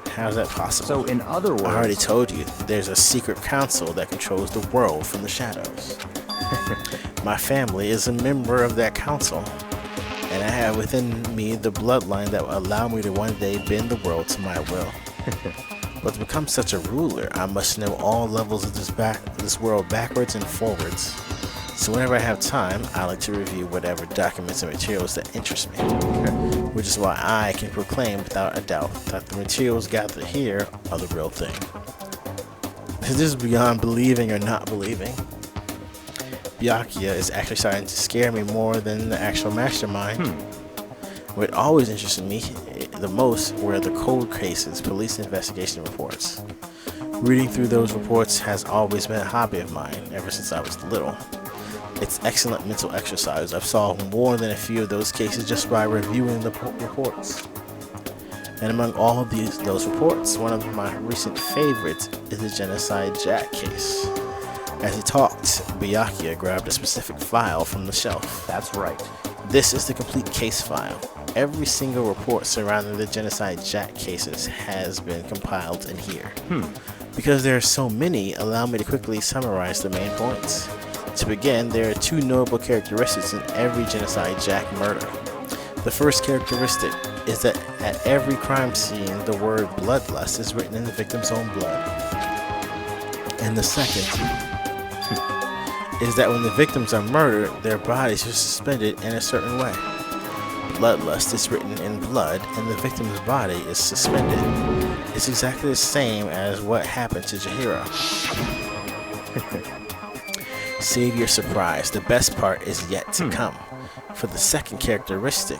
How is that possible?
So, in other words...
I already told you, there's a secret council that controls the world from the shadows. My family is a member of that council, and I have within me the bloodline that will allow me to one day bend the world to my will. But to become such a ruler, I must know all levels of this world backwards and forwards. So whenever I have time, I like to review whatever documents and materials that interest me. Which is why I can proclaim without a doubt that the materials gathered here are the real thing. This is beyond believing or not believing. Byakuya is actually starting to scare me more than the actual mastermind. What always interested me the most were the cold cases, police investigation reports. Reading through those reports has always been a hobby of mine ever since I was little. It's excellent mental exercise. I've solved more than a few of those cases just by reviewing the reports. And among all of those reports, one of my recent favorites is the Genocide Jack case. As he talked, Byakuya grabbed a specific file from the shelf.
That's right.
This is the complete case file. Every single report surrounding the Genocide Jack cases has been compiled in here. Because there are so many, allow me to quickly summarize the main points. To begin, there are two notable characteristics in every Genocide Jack murder. The first characteristic is that at every crime scene, the word bloodlust is written in the victim's own blood. And the second is that when the victims are murdered, their bodies are suspended in a certain way. Bloodlust is written in blood, and the victim's body is suspended. It's exactly the same as what happened to Chihiro. Save your surprise, the best part is yet to come. For the second characteristic,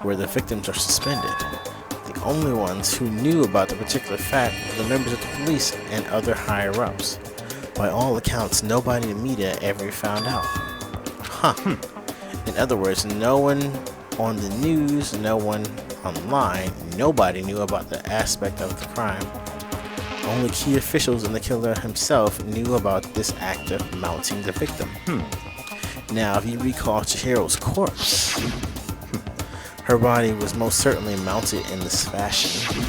where the victims are suspended, the only ones who knew about the particular fact were the members of the police and other higher-ups. By all accounts, nobody in the media ever found out. In other words, no one on the news, no one online, nobody knew about the aspect of the crime. Only key officials and the killer himself knew about this act of mounting the victim. Now, if you recall Chihiro's corpse, her body was most certainly mounted in this fashion.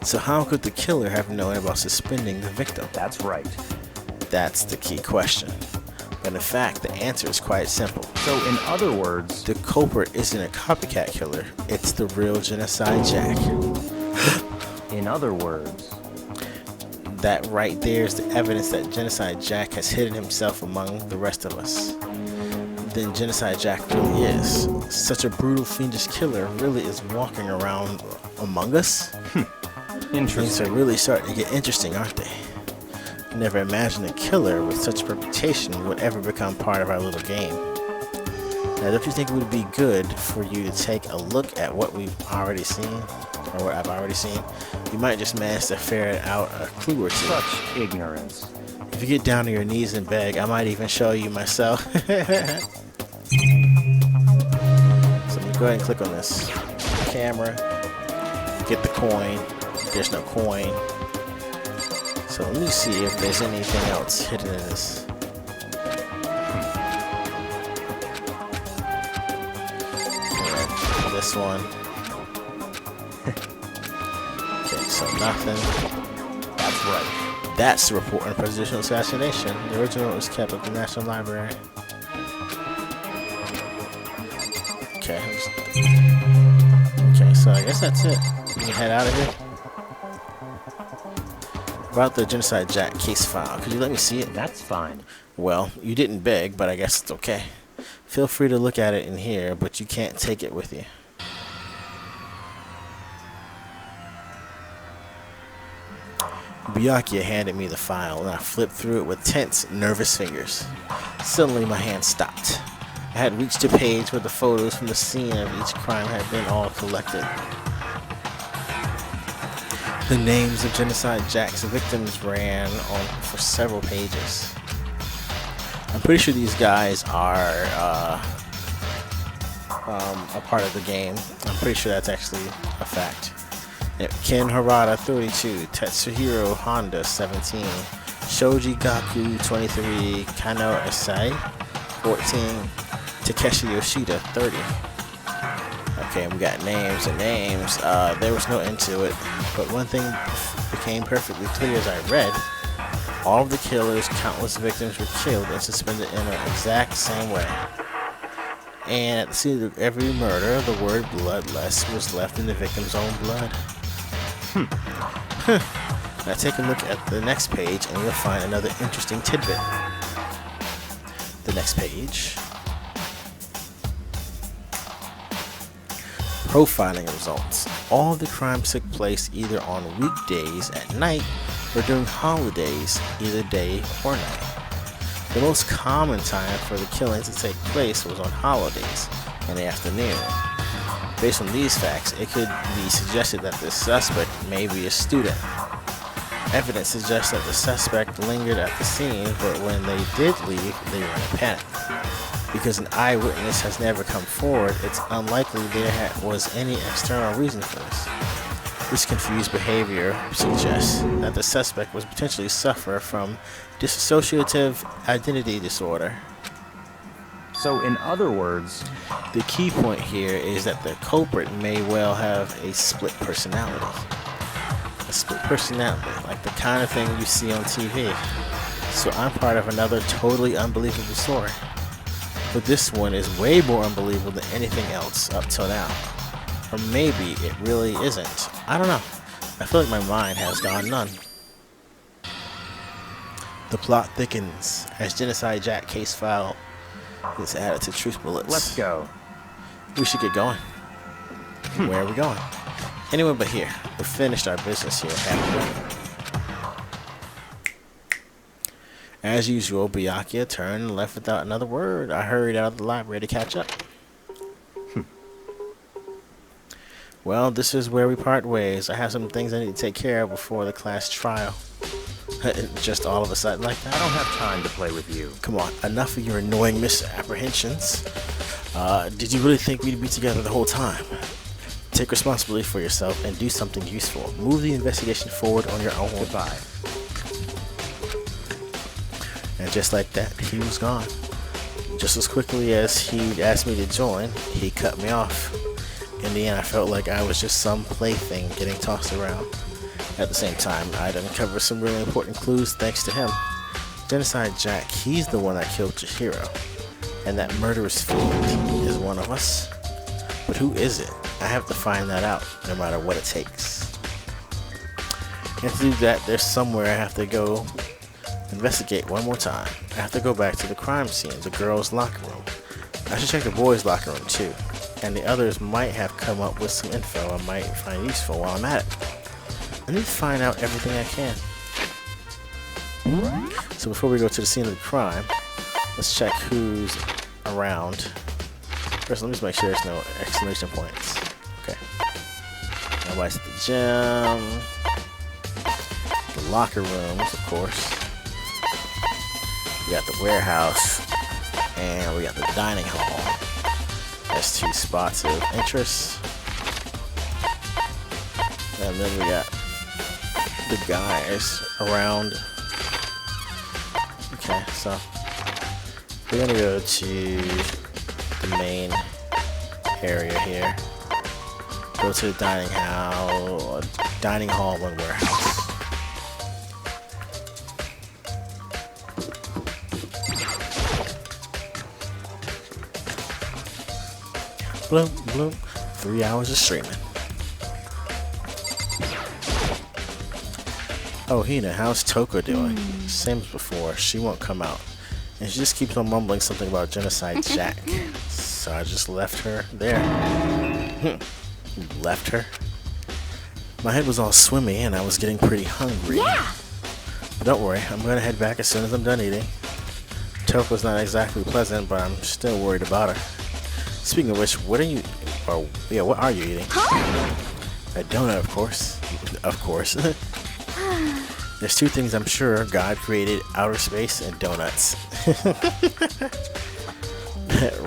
So how could the killer have known about suspending the victim?
That's right.
That's the key question. But in fact, the answer is quite simple.
So in other words,
the culprit isn't a copycat killer, it's the real Genocide Jack.
In other words,
that right there is the evidence that Genocide Jack has hidden himself among the rest of us. Then Genocide Jack really is. Such a brutal, fiendish killer really is walking around among us? Things
interesting.
are really starting to get interesting, aren't they? I never imagined a killer with such a reputation would ever become part of our little game. Now, don't you think it would be good for you to take a look at what we've already seen, or what I've already seen? You might just manage to ferret out a clue or two.
Such ignorance.
If you get down to your knees and beg, I might even show you myself. So let me go ahead and click on this camera, get the coin. There's no coin. So let me see if there's anything else hidden in this. Alright, this one. Okay, so nothing.
That's right.
That's the report on presidential assassination. The original was kept at the National Library. Okay. Okay, so I guess that's it. We can head out of here. About the Genocide Jack case file. Could you let me see it?
That's fine.
Well, you didn't beg, but I guess it's okay. Feel free to look at it in here, but you can't take it with you. Byakuya handed me the file, and I flipped through it with tense, nervous fingers. Suddenly, my hand stopped. I had reached a page where the photos from the scene of each crime had been all collected. The names of Genocide Jack's victims ran on for several pages. I'm pretty sure these guys are a part of the game. I'm pretty sure that's actually a fact. Ken Harada 32, Tetsuhiro Honda 17, Shoji Gaku 23, Kano Asai 14, Takeshi Yoshida 30. Okay, we got names and names. There was no end to it, but one thing became perfectly clear as I read. All of the killers, countless victims were killed and suspended in an exact same way. And at the scene of every murder, the word bloodless was left in the victim's own blood. Now take a look at the next page and you'll find another interesting tidbit. The next page. Profiling results. All of the crimes took place either on weekdays at night or during holidays, either day or night. The most common time for the killings to take place was on holidays in the afternoon. Based on these facts, it could be suggested that the suspect may be a student. Evidence suggests that the suspect lingered at the scene, but when they did leave, they were in a panic. Because an eyewitness has never come forward, it's unlikely there was any external reason for this. This confused behavior suggests that the suspect was potentially suffer from dissociative identity disorder.
So, in other words,
the key point here is that the culprit may well have a split personality. A split personality, like the kind of thing you see on TV. So I'm part of another totally unbelievable story. But this one is way more unbelievable than anything else up till now. Or maybe it really isn't. I don't know. I feel like my mind has gone none. The plot thickens as Genocide Jack case file is added to truth bullets.
let's go.
We should get going. Where are we going? Anywhere but here. We finished our business here, haven't we? As usual, Byakuya turned and left without another word. I hurried out of the library to catch up. Well, this is where we part ways. I have some things I need to take care of before the class trial. Just all of a sudden like that.
I don't have time to play with you.
Come on, enough of your annoying misapprehensions. Did you really think we'd be together the whole time? Take responsibility for yourself and do something useful. Move the investigation forward on your own.
Goodbye.
And just like that, he was gone. Just as quickly as he asked me to join, he cut me off. In the end, I felt like I was just some plaything getting tossed around. At the same time, I'd uncovered some really important clues thanks to him. Genocide Jack, he's the one that killed Chihiro. And that murderous fiend is one of us. But who is it? I have to find that out, no matter what it takes. And to do that, there's somewhere I have to go investigate one more time. I have to go back to the crime scene, the girls' locker room. I should check the boys' locker room too. And the others might have come up with some info I might find useful while I'm at it. I need to find out everything I can. So before we go to the scene of the crime, let's check who's around. First, let me just make sure there's no exclamation points. Okay. Nobody's at the gym. The locker rooms, of course. We got the warehouse. And we got the dining hall. That's 2 spots of interest. And then we got the guys around. Okay, so we're gonna go to the main area here. Go to the dining hall and warehouse. Bloom, bloom. 3 hours of streaming. Oh, Hina, how's Toko doing? Same as before. She won't come out. And she just keeps on mumbling something about Genocide Jack. So I just left her there. Left her? My head was all swimmy and I was getting pretty hungry.
Yeah!
But don't worry, I'm gonna head back as soon as I'm done eating. Toko's not exactly pleasant, but I'm still worried about her. Speaking of which, what are you eating?
Huh?
A donut, of course. Of course. There's 2 things I'm sure God created: outer space and donuts.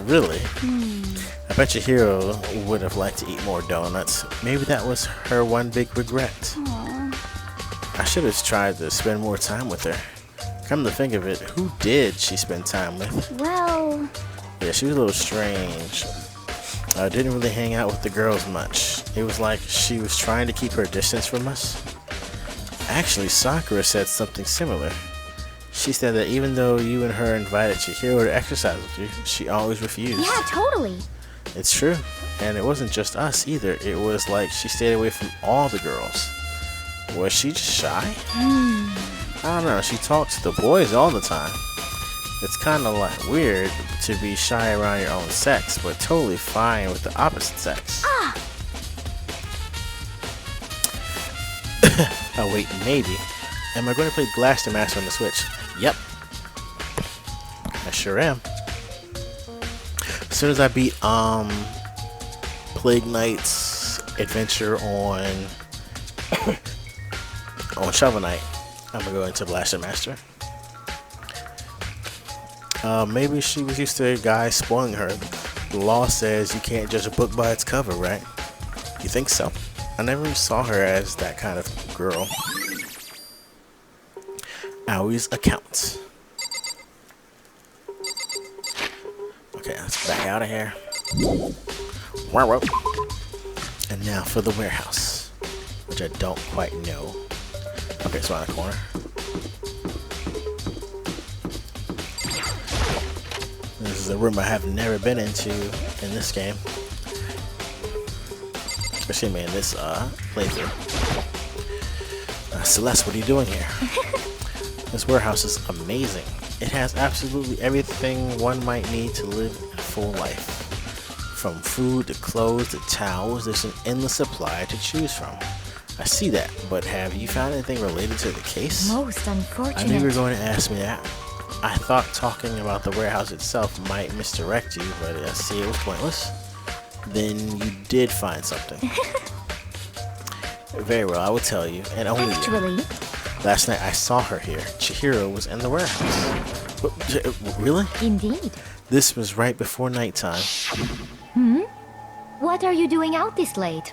Really? I bet your hero would have liked to eat more donuts. Maybe that was her one big regret.
Aww.
I should have tried to spend more time with her. Come to think of it, who did she spend time with?
Well...
Yeah, she was a little strange. Didn't really hang out with the girls much. It was like she was trying to keep her distance from us. Actually, Sakura said something similar. She said that even though you and her invited Chihiro to exercise with you, she always refused.
Yeah, totally.
It's true. And it wasn't just us either. It was like she stayed away from all the girls. Was she just shy? I don't know. She talks to the boys all the time. It's kind of like weird to be shy around your own sex, but totally fine with the opposite sex. Oh wait, maybe. Am I going to play Blaster Master on the Switch? Yep. I sure am. As soon as I beat Plague Knight's adventure on Shovel Knight, I'm gonna go into Blaster Master. Maybe she was used to a guy spoiling her. The law says you can't judge a book by its cover, right? You think so? I never saw her as that kind of girl. Aoi's account. Okay, let's back out of here. And now for the warehouse, which I don't quite know. Okay, it's around the corner. This is a room I have never been into in this game. Especially in this playthrough. Celeste, what are you doing here? This warehouse is amazing. It has absolutely everything one might need to live a full life. From food to clothes to towels, there's an endless supply to choose from. I see that, but have you found anything related to the case?
Most unfortunate.
I knew you were going to ask me that. I thought talking about the warehouse itself might misdirect you, but I see it was pointless. Then you did find something. Very well, I will tell you, and only
Actually,
you. Last night I saw her here. Chihiro was in the warehouse. Really?
indeed.
This was right before nighttime.
What are you doing out this late?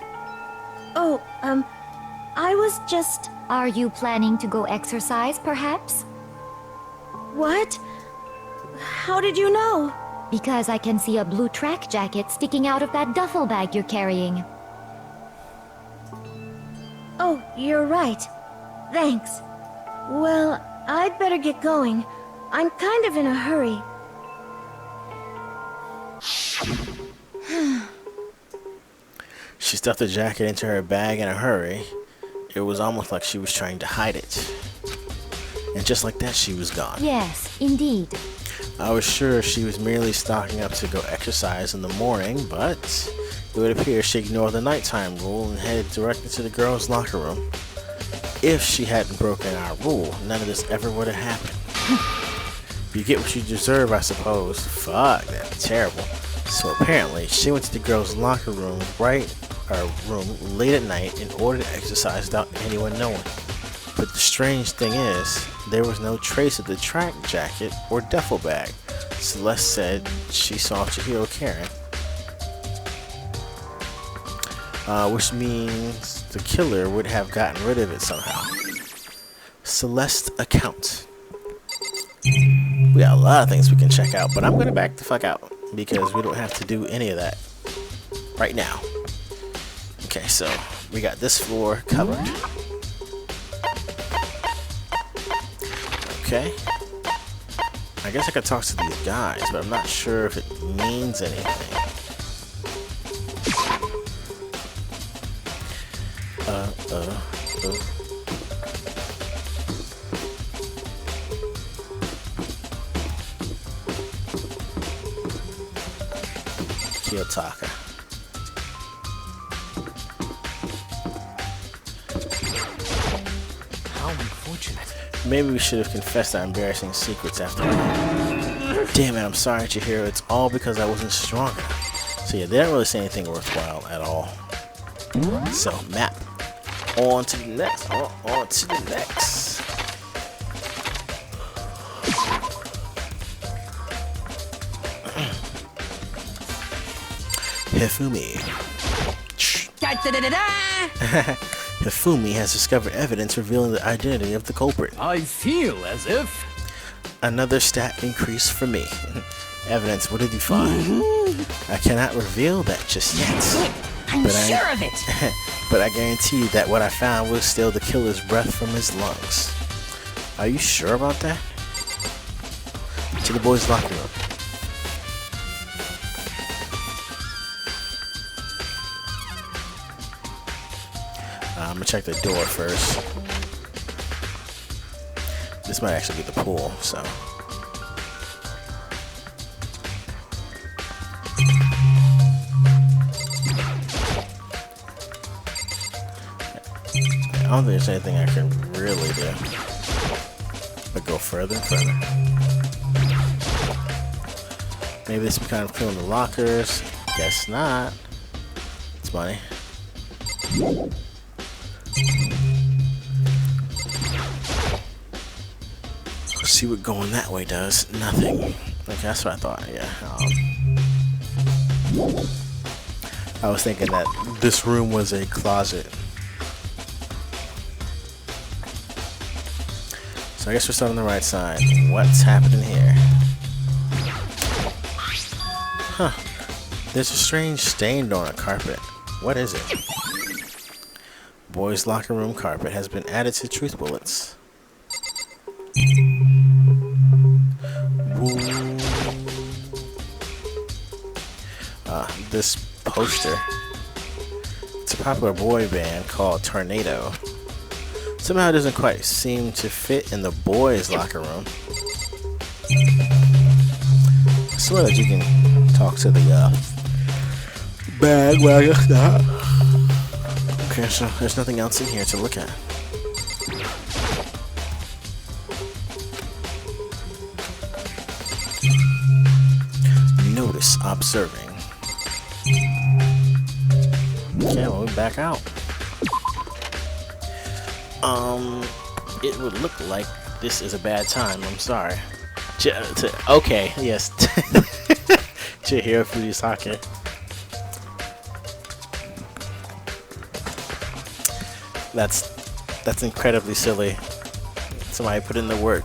Oh, I was just...
Are you planning to go exercise, perhaps?
What? How did you know?
Because I can see a blue track jacket sticking out of that duffel bag you're carrying.
Oh, you're right. Thanks. Well, I'd better get going. I'm kind of in a hurry.
She stuffed the jacket into her bag in a hurry. It was almost like she was trying to hide it. And just like that, she was gone.
Yes, indeed.
I was sure she was merely stocking up to go exercise in the morning, but it would appear she ignored the nighttime rule and headed directly to the girls' locker room. If she hadn't broken our rule, none of this ever would have happened. You get what you deserve, I suppose. Fuck, that's terrible. So apparently, she went to the girls' locker room late at night in order to exercise without anyone knowing. But the strange thing is, there was no trace of the track jacket or duffel bag Celeste said she saw Chihiro carrying. Which means the killer would have gotten rid of it somehow. Celeste account. We got a lot of things we can check out, but I'm gonna back the fuck out because we don't have to do any of that right now. Okay, so we got this floor covered. Okay. I guess I could talk to these guys, but I'm not sure if it means anything. Kiyotaka.
How unfortunate.
Maybe we should have confessed our embarrassing secrets after all. Damn it, I'm sorry, Chihiro. It's all because I wasn't strong enough. So yeah, they didn't really say anything worthwhile at all. So, map. On to the next. On to the next. Hifumi. Hifumi has discovered evidence revealing the identity of the culprit.
I feel as if...
Another stat increase for me. Evidence, what did you find? I cannot reveal that just yet.
I'm sure of it.
But I guarantee you that what I found will steal the killer's breath from his lungs. Are you sure about that? To the boys' locker room. I'm gonna check the door first. This might actually be the pool, so. I don't think there's anything I can really do. But go further and further. Maybe this will kind of clean the lockers. Guess not. It's funny. See what going that way does. Nothing. Okay, that's what I thought. Yeah. I was thinking that this room was a closet. So I guess we're still on the right side. What's happening here? Huh. There's a strange stain on a carpet. What is it? Boys' locker room carpet has been added to truth bullets. This poster. It's a popular boy band called Tornado. Somehow it doesn't quite seem to fit in the boys' locker room. I swear that you can talk to the bag. Well, I guess not. Okay, so there's nothing else in here to look at. Notice observing. Okay, well, we're back out. It would look like this is a bad time. I'm sorry. Okay, yes. Chihiro Fujisaka. That's incredibly silly. Somebody put in the work.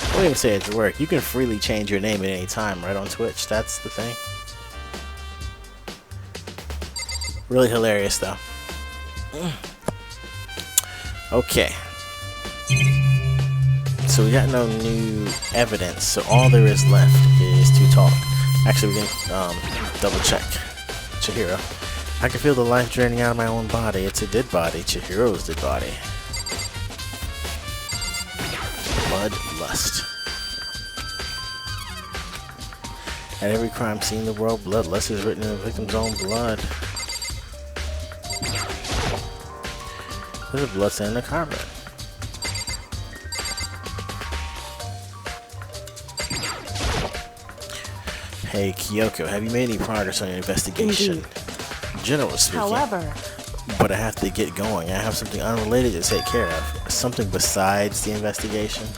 I wouldn't even say it's work. You can freely change your name at any time, right, on Twitch. That's the thing. Really hilarious, though. Okay. So we got no new evidence, so all there is left is to talk. Actually, we can double check. Chihiro. I can feel the life draining out of my own body. It's a dead body. Chihiro's dead body. Bloodlust. At every crime scene in the world, bloodlust is written in the victim's own blood. There's a blood stain in the carpet. Hey Kyoko, have you made any progress on your investigation?
Indeed.
Generally speaking.
However,
But I have to get going. I have something unrelated to take care of. Something besides the investigation.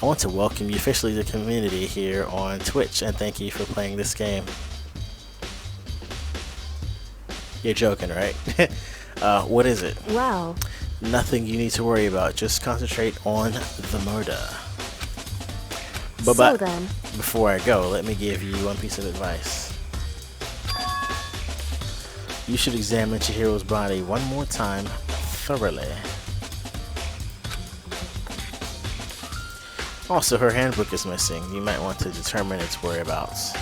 I want to welcome you officially to the community here on Twitch and thank you for playing this game. You're joking, right? What is it?
well,
Nothing you need to worry about. Just concentrate on the murder.
so
But
then,
before I go, let me give you one piece of advice. You should examine Chihiro's body one more time thoroughly. Also, her handbook is missing. You might want to determine its whereabouts.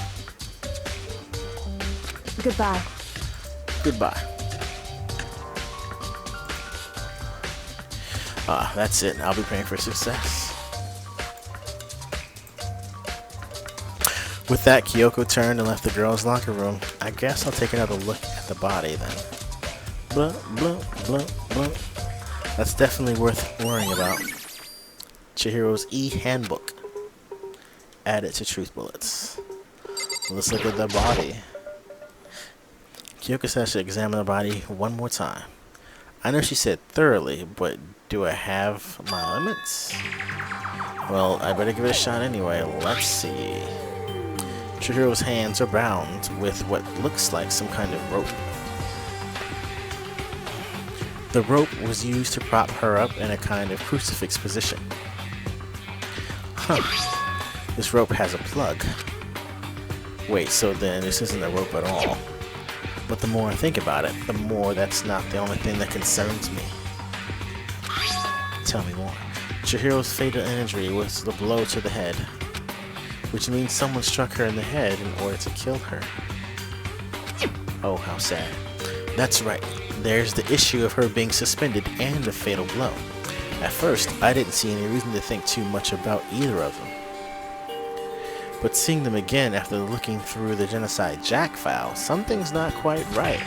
goodbye.
Goodbye. That's it. I'll be praying for success. With that, Kyoko turned and left the girls' locker room. I guess I'll take another look at the body then. Blah, blah, blah, blah. That's definitely worth worrying about. Chihiro's e-handbook. Add it to truth bullets. Let's look at the body. Kyoko said I should examine the body one more time. I know she said thoroughly, but do I have my limits? Well, I better give it a shot anyway. Let's see. Chihiro's hands are bound with what looks like some kind of rope. The rope was used to prop her up in a kind of crucifix position. Huh. This rope has a plug. Wait, so then this isn't a rope at all. But the more I think about it, the more that's not the only thing that concerns me. Tell me more. Chihiro's fatal injury was the blow to the head, which means someone struck her in the head in order to kill her. Oh, how sad. That's right. There's the issue of her being suspended and the fatal blow. At first, I didn't see any reason to think too much about either of them. But seeing them again after looking through the Genocide Jack file, something's not quite right.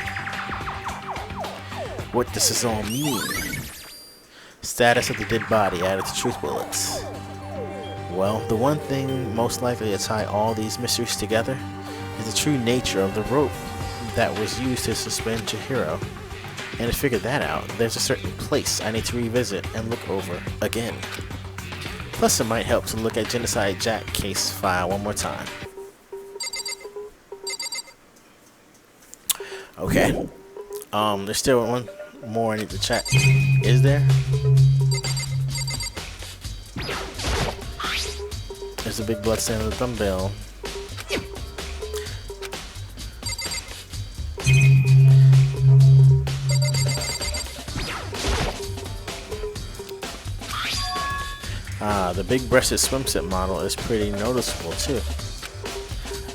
What does this all mean? Status of the dead body added to truth bullets. Well, the one thing most likely to tie all these mysteries together is the true nature of the rope that was used to suspend Chihiro. And to figure that out, there's a certain place I need to revisit and look over again. Plus, it might help to look at Genocide Jack case file one more time. Okay. There's still one more I need to check. Is there? There's a big blood stain on the thumbnail. The big-breasted swimsuit model is pretty noticeable too.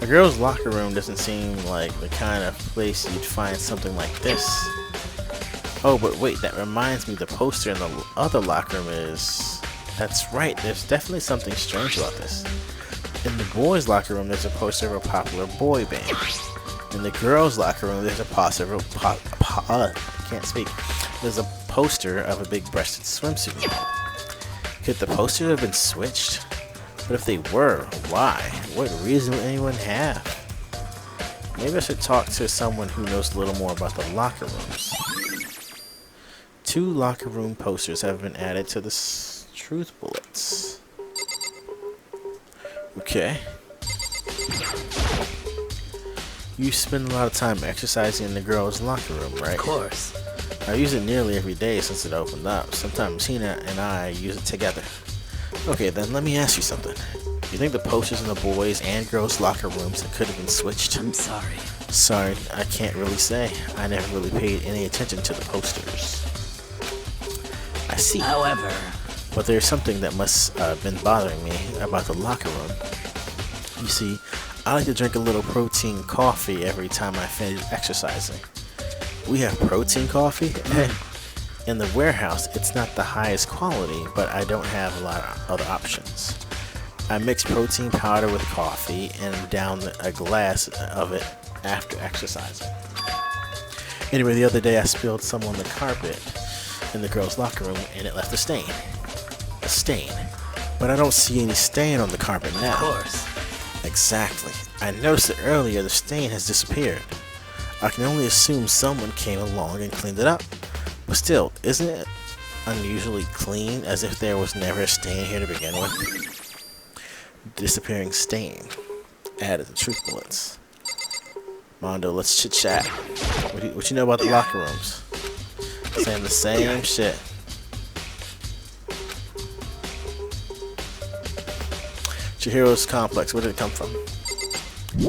A girl's locker room doesn't seem like the kind of place you'd find something like this. Oh, but wait, that reminds me, the poster in the other locker room is... That's right, there's definitely something strange about this. In the boys' locker room, there's a poster of a popular boy band. In the girls' locker room, there's a poster of There's a poster of a big-breasted swimsuit model. Could the poster have been switched? But if they were, why? What reason would anyone have? Maybe I should talk to someone who knows a little more about the locker rooms. 2 locker room posters have been added to the truth bullets. Okay. You spend a lot of time exercising in the girls' locker room, right?
Of course.
I use it nearly every day since it opened up. Sometimes Tina and I use it together. Okay, then let me ask you something. You think the posters in the boys' and girls' locker rooms could have been switched?
I'm sorry.
Sorry, I can't really say. I never really paid any attention to the posters. I see.
However,
But there's something that must have been bothering me about the locker room. You see, I like to drink a little protein coffee every time I finish exercising. We have protein coffee? In the warehouse, it's not the highest quality, but I don't have a lot of other options. I mix protein powder with coffee and down a glass of it after exercising. Anyway, the other day I spilled some on the carpet in the girls' locker room and it left a stain. A stain. But I don't see any stain on the carpet now.
of course.
I Exactly. I noticed that earlier the stain has disappeared. I can only assume someone came along and cleaned it up. But still, isn't it unusually clean, as if there was never a stain here to begin with? Disappearing stain. Added to truth bullets. Mondo, let's chit chat. What you know about the locker rooms? Saying the same shit. Chihiro's complex, where did it come from?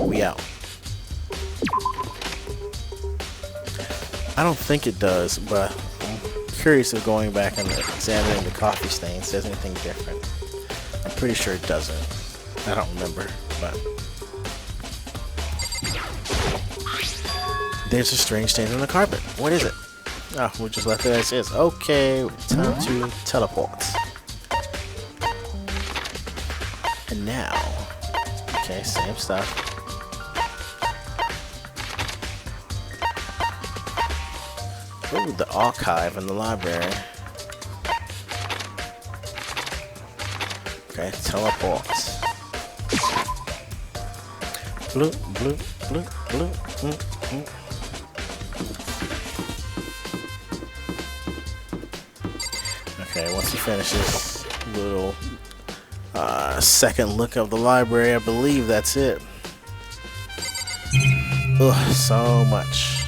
We out. I don't think it does, but I'm curious of going back and examining the coffee stains. If there's anything different. I'm pretty sure it doesn't. I don't remember, but there's a strange stain on the carpet. What is it? Oh, we'll just left it as is. Okay, time to teleport. And now, okay, same stuff. Ooh, the archive in the library. Okay, teleport. Blue, blue, blue, blue. Okay, once he finishes, little second look of the library, I believe that's it. Ugh, so much.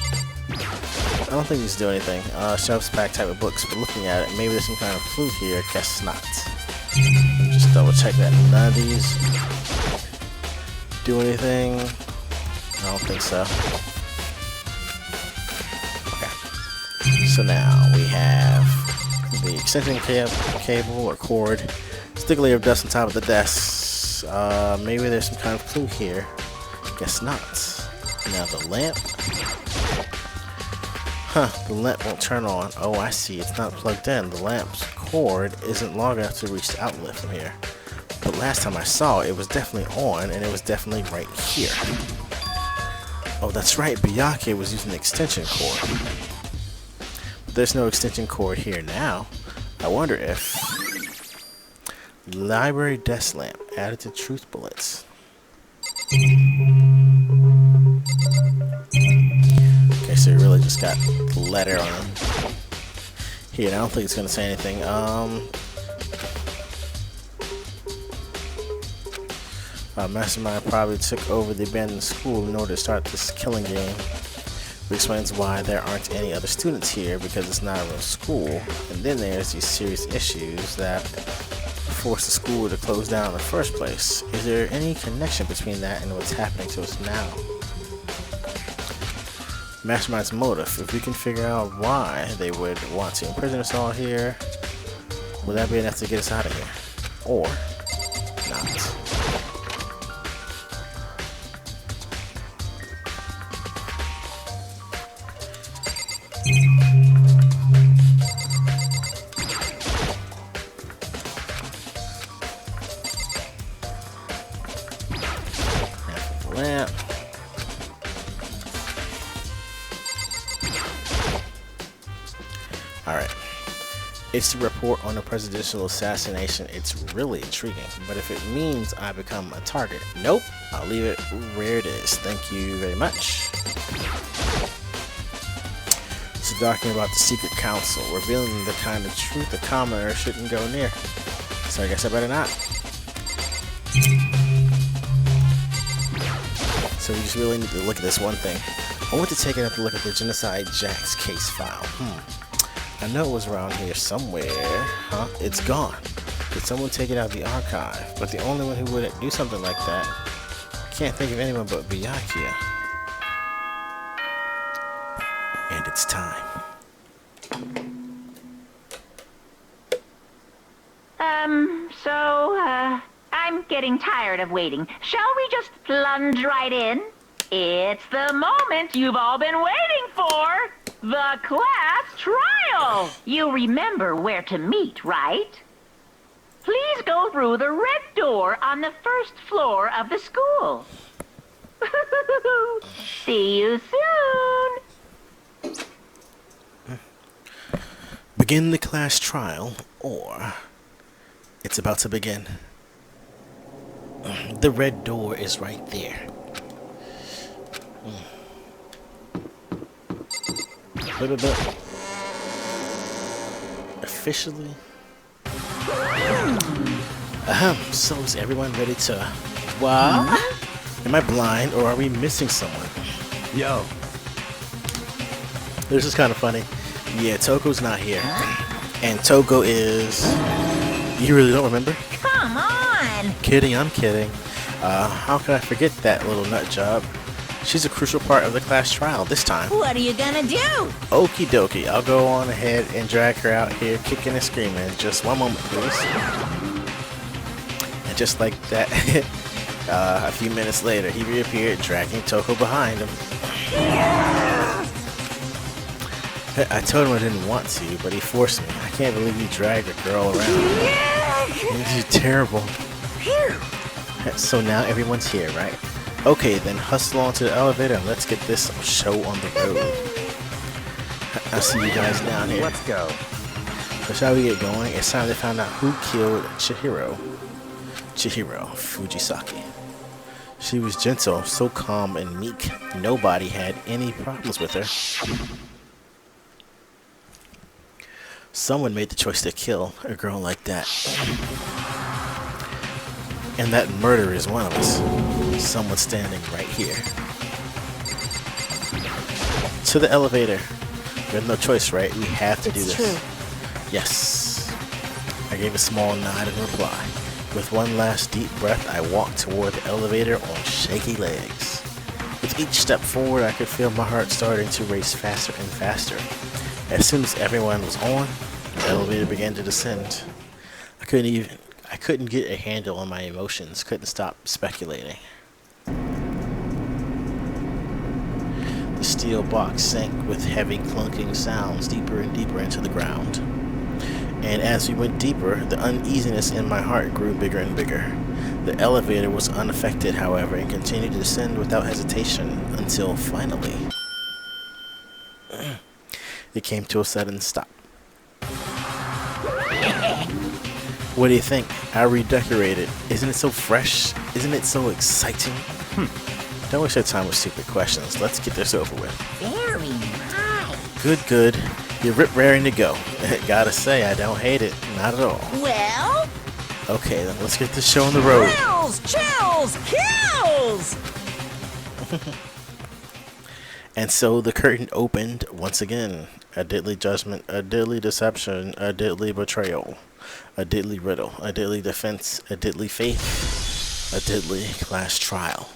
I don't think these do anything. Shelves packed type of books, but looking at it, maybe there's some kind of clue here. Guess not. Let me just double check that none of these do anything. I don't think so. Okay. So now we have the extension cable or cord. Stick a layer of dust on top of the desk. Maybe there's some kind of clue here. Guess not. Now the lamp. Huh, the lamp won't turn on. Oh, I see. It's not plugged in. The lamp's cord isn't long enough to reach the outlet from here. But last time I saw it, it was definitely on, and it was definitely right here. Oh, that's right. Byakuya was using an extension cord. But there's no extension cord here now. I wonder if... Library desk lamp added to truth bullets. Okay, so you really just got the letter on here. I don't think it's gonna say anything. Mastermind probably took over the abandoned school in order to start this killing game, which explains why there aren't any other students here, because it's not a real school. And then there's these serious issues that forced the school to close down in the first place. Is there any connection between that and what's happening to us now? Mastermind's motive. If we can figure out why they would want to imprison us all here, will that be enough to get us out of here? Or not? Lamp. Alright. It's the report on a presidential assassination. It's really intriguing, but if it means I become a target, nope. I'll leave it where it is. Thank you very much. It's a document about the secret council, revealing the kind of truth a commoner shouldn't go near. So I guess I better not. So we just really need to look at this one thing. I want to take another look at the Genocide Jack's case file. I know it was around here somewhere. Huh? It's gone. Did someone take it out of the archive? But the only one who would do something like that, I can't think of anyone but Byakuya. And it's time.
I'm getting tired of waiting. Shall we just plunge right in? It's the moment you've all been waiting for! The class trial! You remember where to meet, right? Please go through the red door on the first floor of the school. See you soon!
Begin the class trial, or it's about to begin. The red door is right there. Officially. So is everyone ready to... What? Am I blind or are we missing someone?
Yo.
This is kind of funny. Yeah, Toko's not here. And Toko is... You really don't remember?
Come on!
Kidding, I'm kidding. How could I forget that little nut job? She's a crucial part of the class trial this time.
What are you gonna do?
Okie dokie, I'll go on ahead and drag her out here kicking and screaming. Just one moment, please. And just like that, a few minutes later, he reappeared, dragging Toko behind him. I told him I didn't want to, but he forced me. I can't believe you dragged a girl around. You're terrible. So now everyone's here, right? Okay, then hustle onto the elevator and let's get this show on the road. I'll see you guys down here.
Let's go.
So shall we get going? It's time to find out who killed Chihiro. Chihiro Fujisaki. She was gentle, so calm and meek. Nobody had any problems with her. Someone made the choice to kill a girl like that. And that murderer is one of us. Someone standing right here. To the elevator. We have no choice, right? We have to do this.
True.
Yes. I gave a small nod in reply. With one last deep breath, I walked toward the elevator on shaky legs. With each step forward, I could feel my heart starting to race faster and faster. As soon as everyone was on, the elevator began to descend. I couldn't get a handle on my emotions, couldn't stop speculating. The steel box sank with heavy clunking sounds deeper and deeper into the ground. And as we went deeper, the uneasiness in my heart grew bigger and bigger. The elevator was unaffected, however, and continued to descend without hesitation until finally it came to a sudden stop. What do you think? I redecorated. Isn't it so fresh? Isn't it so exciting? Don't waste your time with stupid questions. Let's get this over with.
Very nice.
Good, good. You're raring to go. Gotta say, I don't hate it. Not at all.
Well,
Okay, then let's get this show on the road.
thrills, chills, kills!
And so the curtain opened once again. A deadly judgment, a deadly deception, a deadly betrayal, a deadly riddle, a deadly defense, a deadly faith, a deadly class trial.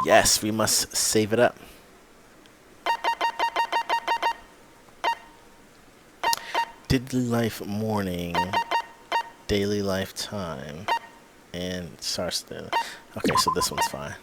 Yes, we must save it up. Deadly life morning, daily life time, and starts there. Okay, so this one's fine.